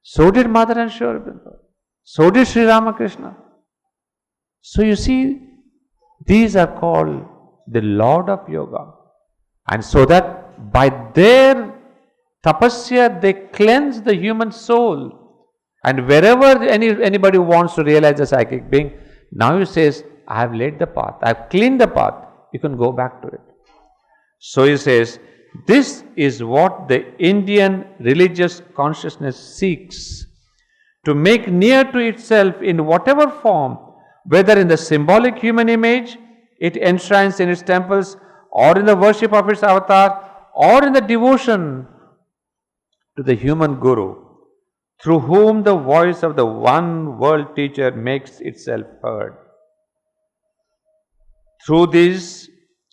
So did Mother and Sri Aurobindo. So did Sri Ramakrishna. So you see, these are called the Lord of Yoga. And so that by their tapasya, they cleanse the human soul. And wherever anybody wants to realize a psychic being, now he says, I have laid the path, I have cleaned the path, you can go back to it. So he says, this is what the Indian religious consciousness seeks, to make near to itself in whatever form, whether in the symbolic human image it enshrines in its temples, or in the worship of its avatar, or in the devotion to the human guru, through whom the voice of the one world teacher makes itself heard. Through this,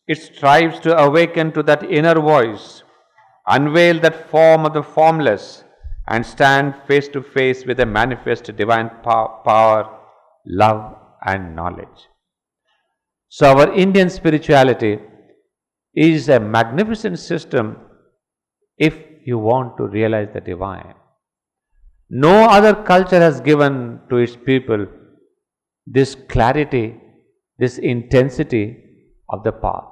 it strives to awaken to that inner voice, unveil that form of the formless, and stand face to face with the manifest divine power, love, and knowledge. So our Indian spirituality is a magnificent system if you want to realize the divine. No other culture has given to its people this clarity, this intensity of the path.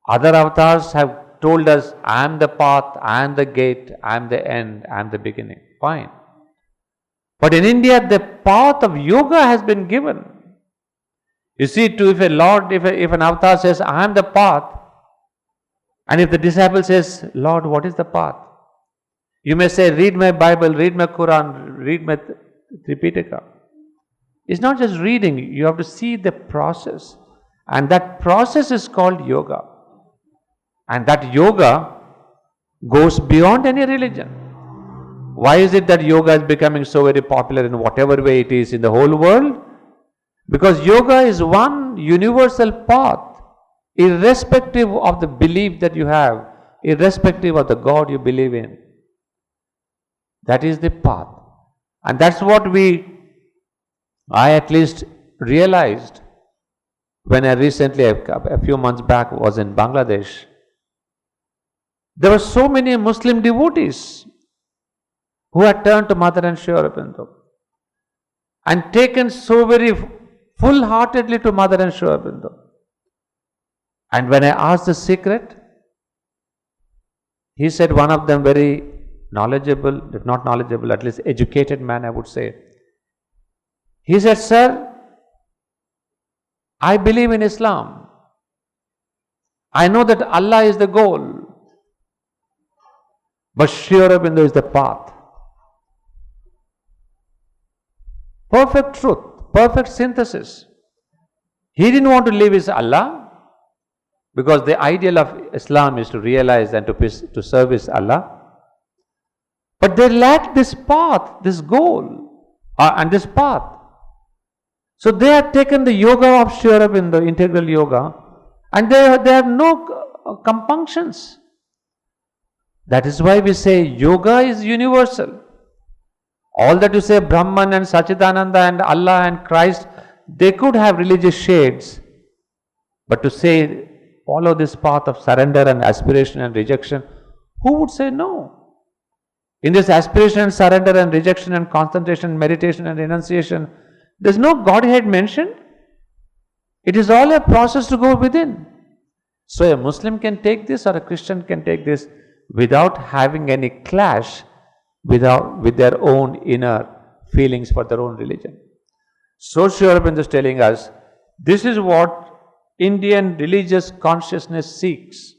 Other avatars have told us, I am the path, I am the gate, I am the end, I am the beginning. Fine. But in India, the path of yoga has been given. You see, if an avatar says, I am the path, and if the disciple says, Lord, what is the path? You may say, read my Bible, read my Quran, read my Tripitaka. It's not just reading, you have to see the process. And that process is called yoga. And that yoga goes beyond any religion. Why is it that yoga is becoming so very popular in whatever way it is in the whole world? Because yoga is one universal path, irrespective of the belief that you have, irrespective of the God you believe in. That is the path. And that's what I at least realized when I recently, a few months back, was in Bangladesh. There were so many Muslim devotees who had turned to Mother and Sri Aurobindo and taken so very full-heartedly to Mother and Sri Aurobindo. And when I asked the secret, he said, one of them very knowledgeable, if not knowledgeable, at least educated man, I would say. He said, sir, I believe in Islam. I know that Allah is the goal, but Sri Aurobindo is the path. Perfect truth, perfect synthesis. He didn't want to leave his Allah, because the ideal of Islam is to realize and to service Allah. But they lacked this path, this goal, and this path. So they had taken the yoga of Sri Aurobindo, integral yoga, and they have no compunctions. That is why we say yoga is universal. All that you say, Brahman and Sachidananda and Allah and Christ, they could have religious shades. But to say, follow this path of surrender and aspiration and rejection, who would say no? In this aspiration and surrender and rejection and concentration, meditation and renunciation, there's no Godhead mentioned. It is all a process to go within. So a Muslim can take this or a Christian can take this without having any clash with their own inner feelings for their own religion. So Sri Aurobindo is telling us, this is what Indian religious consciousness seeks.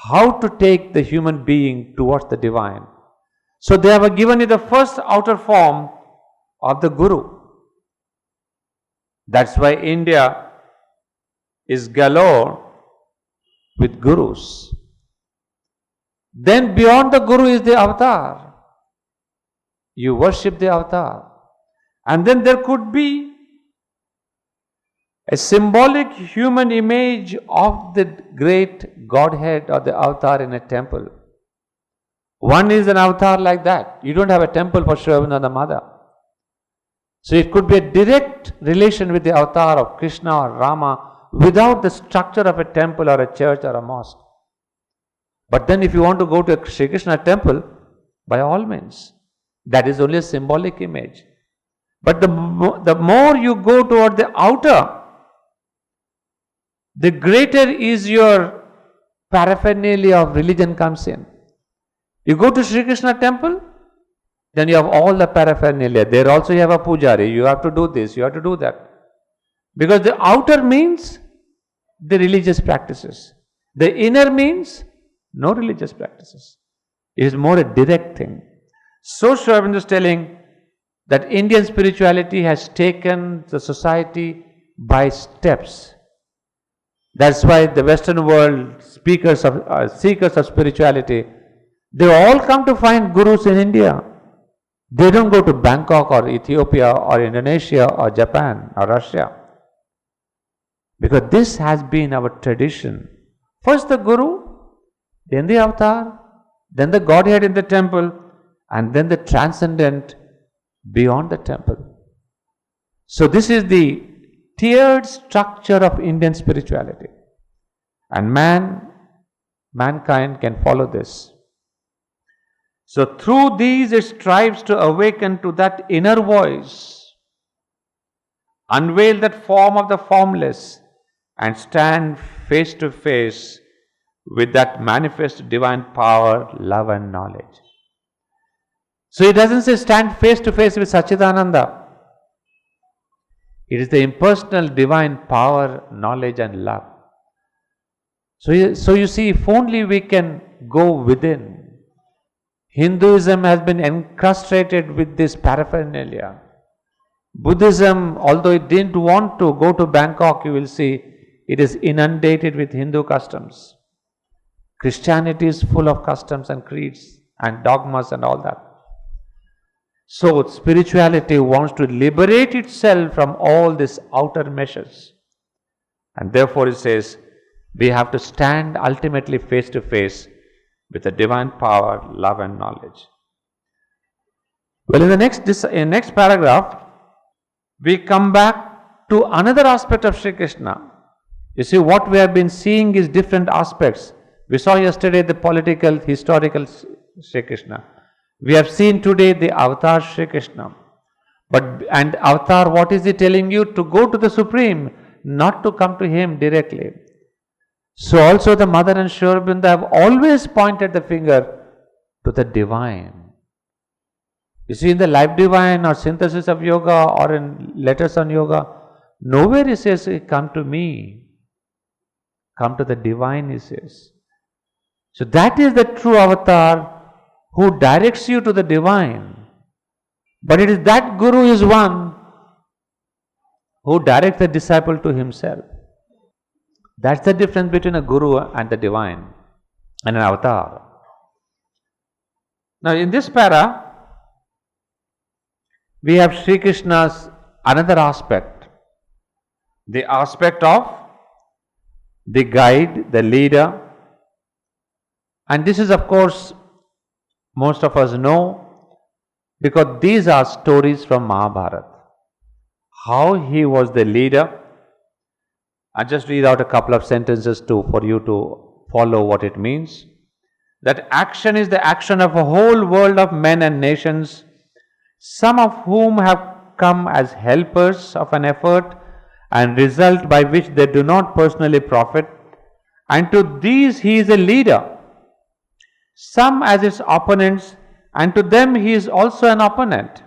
How to take the human being towards the divine. So they have given you the first outer form of the Guru. That's why India is galore with gurus. Then beyond the Guru is the avatar. You worship the avatar. And then there could be a symbolic human image of the great Godhead or the avatar in a temple. One is an avatar like that. You don't have a temple for Sri Aurobindo the Mother. So it could be a direct relation with the avatar of Krishna or Rama without the structure of a temple or a church or a mosque. But then if you want to go to a Sri Krishna temple, by all means, that is only a symbolic image. But the more you go toward the outer, the greater is your paraphernalia of religion comes in. You go to Sri Krishna temple, then you have all the paraphernalia. There also you have a pujari, you have to do this, you have to do that. Because the outer means the religious practices. The inner means no religious practices. It is more a direct thing. So Sri Aurobindo is telling that Indian spirituality has taken the society by steps. That's why the Western world seekers of spirituality, they all come to find gurus in India. They don't go to Bangkok or Ethiopia or Indonesia or Japan or Russia. Because this has been our tradition. First the Guru, then the avatar, then the Godhead in the temple, and then the transcendent beyond the temple. So this is the tiered structure of Indian spirituality. And mankind can follow this. So through these it strives to awaken to that inner voice, unveil that form of the formless, and stand face to face with that manifest divine power, love and knowledge. So it doesn't say stand face to face with Sachidananda. It is the impersonal divine power, knowledge and love. So you see, if only we can go within. Hinduism has been encrustated with this paraphernalia. Buddhism, although it didn't want to go to Bangkok, you will see, it is inundated with Hindu customs. Christianity is full of customs and creeds and dogmas and all that. So spirituality wants to liberate itself from all these outer meshes. And therefore it says, we have to stand ultimately face to face with the divine power, love and knowledge. Well, in the next paragraph, we come back to another aspect of Sri Krishna. You see, what we have been seeing is different aspects. We saw yesterday the political, historical Sri Krishna. We have seen today the avatar Sri Krishna. And avatar, what is he telling you? To go to the Supreme, not to come to him directly. So also the Mother and Sri Aurobindo have always pointed the finger to the divine. You see, in the Life Divine or Synthesis of Yoga or in Letters on Yoga, nowhere he says, come to me. Come to the divine, he says. So that is the true avatar who directs you to the divine. But it is that Guru is one who directs the disciple to himself. That's the difference between a Guru and the divine and an avatar. Now in this para, we have Sri Krishna's another aspect. The aspect of the guide, the leader. And this is, of course, most of us know, because these are stories from Mahabharata. How he was the leader. I'll just read out a couple of sentences for you to follow what it means. That action is the action of a whole world of men and nations, some of whom have come as helpers of an effort, and result by which they do not personally profit, and to these he is a leader, some as its opponents, and to them he is also an opponent,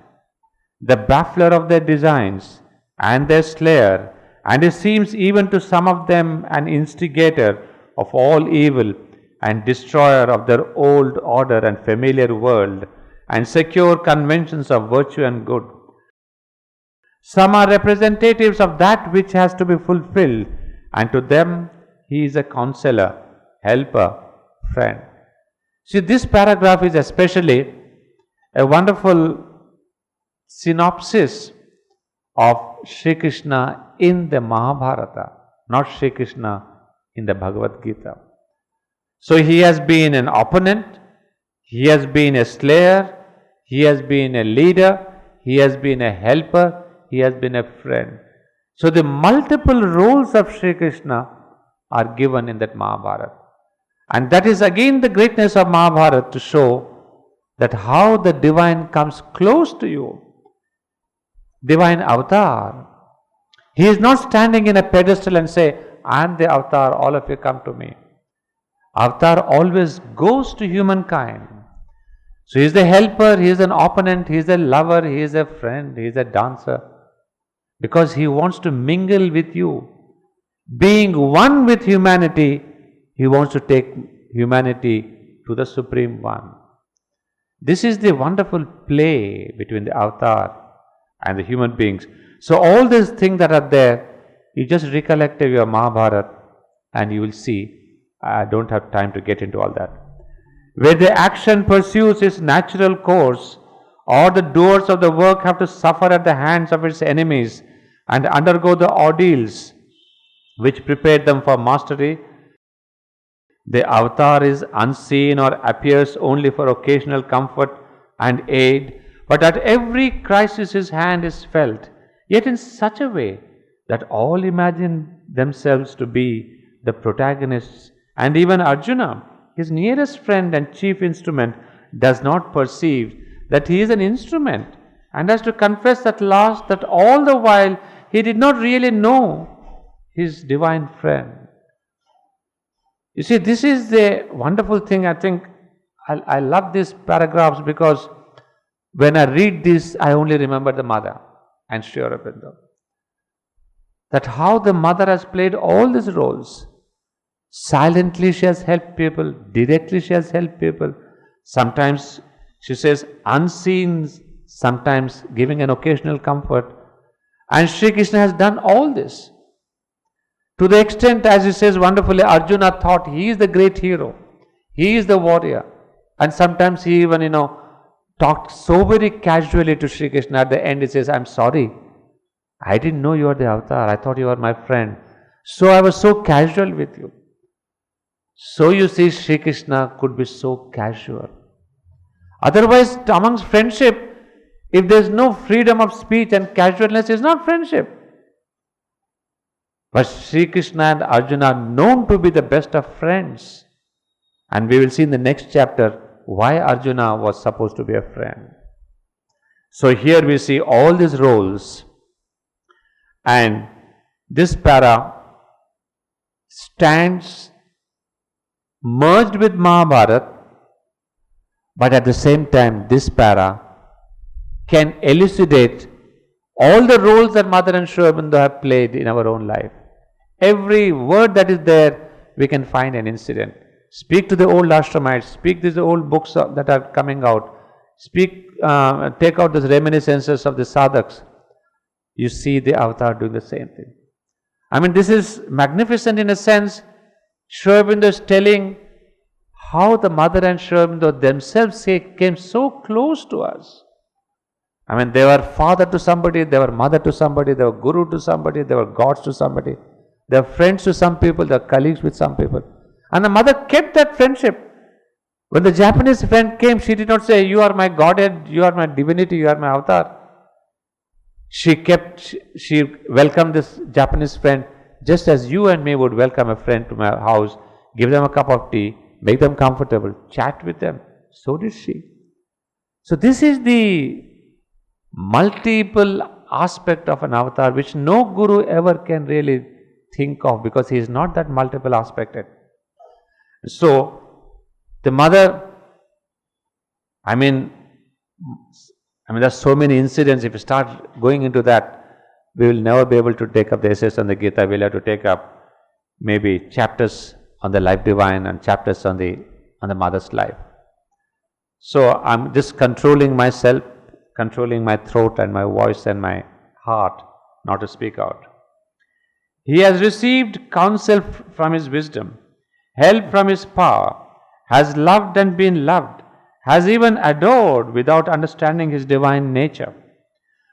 the baffler of their designs and their slayer, and it seems even to some of them an instigator of all evil and destroyer of their old order and familiar world and secure conventions of virtue and good. Some are representatives of that which has to be fulfilled, and to them he is a counselor, helper, friend. See, this paragraph is especially a wonderful synopsis of Sri Krishna in the Mahabharata, not Sri Krishna in the Bhagavad Gita. So he has been an opponent, he has been a slayer, he has been a leader, he has been a helper, he has been a friend. So the multiple roles of Sri Krishna are given in that Mahabharata. And that is again the greatness of Mahabharata, to show that how the divine comes close to you. Divine avatar. He is not standing in a pedestal and say, I am the avatar, all of you come to me. Avatar always goes to humankind. So he is the helper, he is an opponent, he is a lover, he is a friend, he is a dancer. Because he wants to mingle with you. Being one with humanity, he wants to take humanity to the Supreme One. This is the wonderful play between the avatar and the human beings. So all these things that are there, you just recollect your Mahabharata and you will see. I don't have time to get into all that. Where the action pursues its natural course, or the doers of the work have to suffer at the hands of its enemies and undergo the ordeals which prepare them for mastery, the avatar is unseen or appears only for occasional comfort and aid, but at every crisis his hand is felt, yet in such a way that all imagine themselves to be the protagonists, and even Arjuna, his nearest friend and chief instrument, does not perceive that he is an instrument, and has to confess at last that all the while he did not really know his divine friend. You see, this is the wonderful thing. I think I love these paragraphs, because when I read this, I only remember the mother and Sri Aurobindo. That how the mother has played all these roles. Silently she has helped people, directly she has helped people. Sometimes she says unseen, sometimes giving an occasional comfort. And Sri Krishna has done all this. To the extent, as he says wonderfully, Arjuna thought he is the great hero. He is the warrior. And sometimes he even, talked so very casually to Sri Krishna. At the end he says, I'm sorry. I didn't know you are the avatar. I thought you were my friend. So I was so casual with you. So you see, Sri Krishna could be so casual. Otherwise, amongst friendship, if there is no freedom of speech and casualness, it's not friendship. But Sri Krishna and Arjuna are known to be the best of friends. And we will see in the next chapter why Arjuna was supposed to be a friend. So here we see all these roles, and this para stands merged with Mahabharata, but at the same time this para can elucidate all the roles that Mother and Sri Aurobindo have played in our own life. Every word that is there, we can find an incident. Speak to the old ashramites, speak to the old books that are coming out, take out the reminiscences of the sadhaks. You see the avatar doing the same thing. I mean, this is magnificent in a sense. Sri Aurobindo is telling how the Mother and Sri Aurobindo themselves came so close to us. I mean, they were father to somebody, they were mother to somebody, they were guru to somebody, they were gods to somebody, they were friends to some people, they were colleagues with some people. And the mother kept that friendship. When the Japanese friend came, she did not say, you are my godhead, you are my divinity, you are my avatar. She welcomed this Japanese friend just as you and me would welcome a friend to my house, give them a cup of tea, make them comfortable, chat with them. So did she. So this is the multiple aspect of an avatar which no guru ever can really think of, because he is not that multiple aspected. So, the mother, I mean, there's so many incidents. If you start going into that, we will never be able to take up the essays on the Gita. We'll have to take up maybe chapters on the life divine and chapters on the mother's life. So I'm just controlling myself, controlling my throat and my voice and my heart not to speak out. He has received counsel from his wisdom, help from his power, has loved and been loved, has even adored without understanding his divine nature.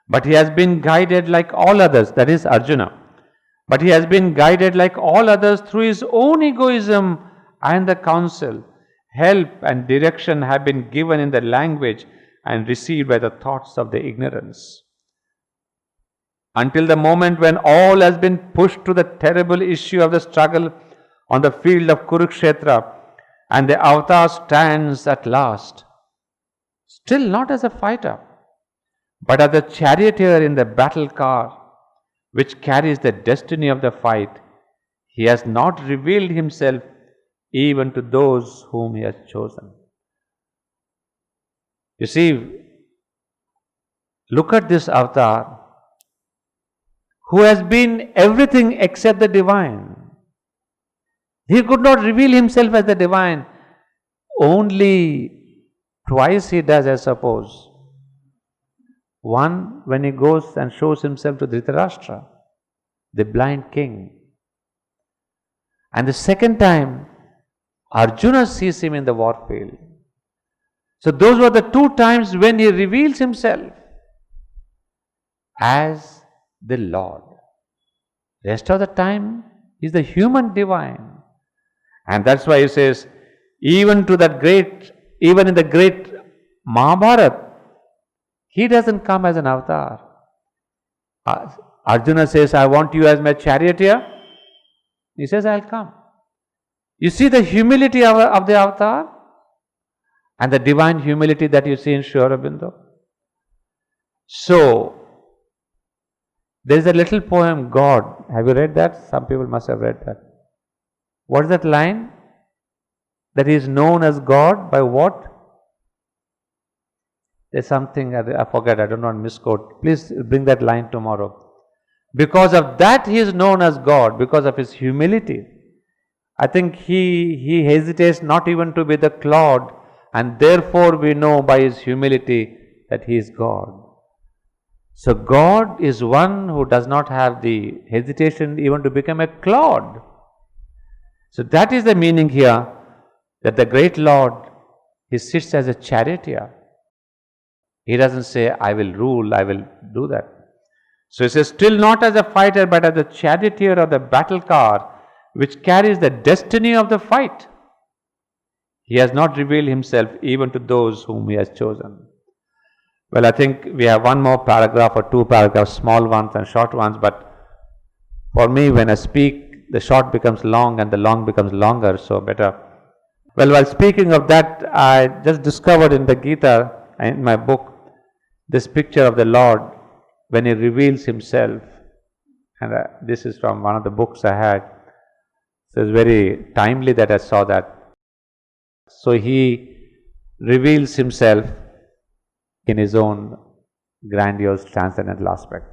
But he has been guided like all others, that is Arjuna. But he has been guided like all others through his own egoism, and the counsel, help and direction have been given in the language and received by the thoughts of the ignorance. Until the moment when all has been pushed to the terrible issue of the struggle on the field of Kurukshetra, and the avatar stands at last, still not as a fighter, but as the charioteer in the battle car which carries the destiny of the fight. He has not revealed himself even to those whom he has chosen. You see, look at this avatar who has been everything except the divine. He could not reveal himself as the divine. Only twice he does, I suppose. One, when he goes and shows himself to Dhritarashtra, the blind king. And the second time, Arjuna sees him in the war field. So those were the two times when he reveals himself as the Lord. Rest of the time, he is the human divine. And that's why he says, even in the great Mahabharata, he doesn't come as an avatar. Arjuna says, I want you as my charioteer. He says, I'll come. You see the humility of the avatar and the divine humility that you see in Sri Aurobindo. So, there is a little poem, God. Have you read that? Some people must have read that. What is that line? That he is known as God by what? There's something, I forget, I don't want to misquote. Please bring that line tomorrow. Because of that he is known as God, because of his humility. I think he hesitates not even to be the clod, and therefore we know by his humility that he is God. So God is one who does not have the hesitation even to become a clod. So that is the meaning here, that the great Lord, he sits as a charioteer. He doesn't say, I will rule, I will do that. So he says, still not as a fighter, but as the charioteer of the battle car, which carries the destiny of the fight. He has not revealed himself even to those whom he has chosen. Well, I think we have one more paragraph or two paragraphs, small ones and short ones, but for me, when I speak, the short becomes long and the long becomes longer, so better. Well, while speaking of that, I just discovered in the Gita, in my book, this picture of the Lord when he reveals himself. And this is from one of the books I had. So it's very timely that I saw that. So he reveals himself in his own grandiose transcendental aspect.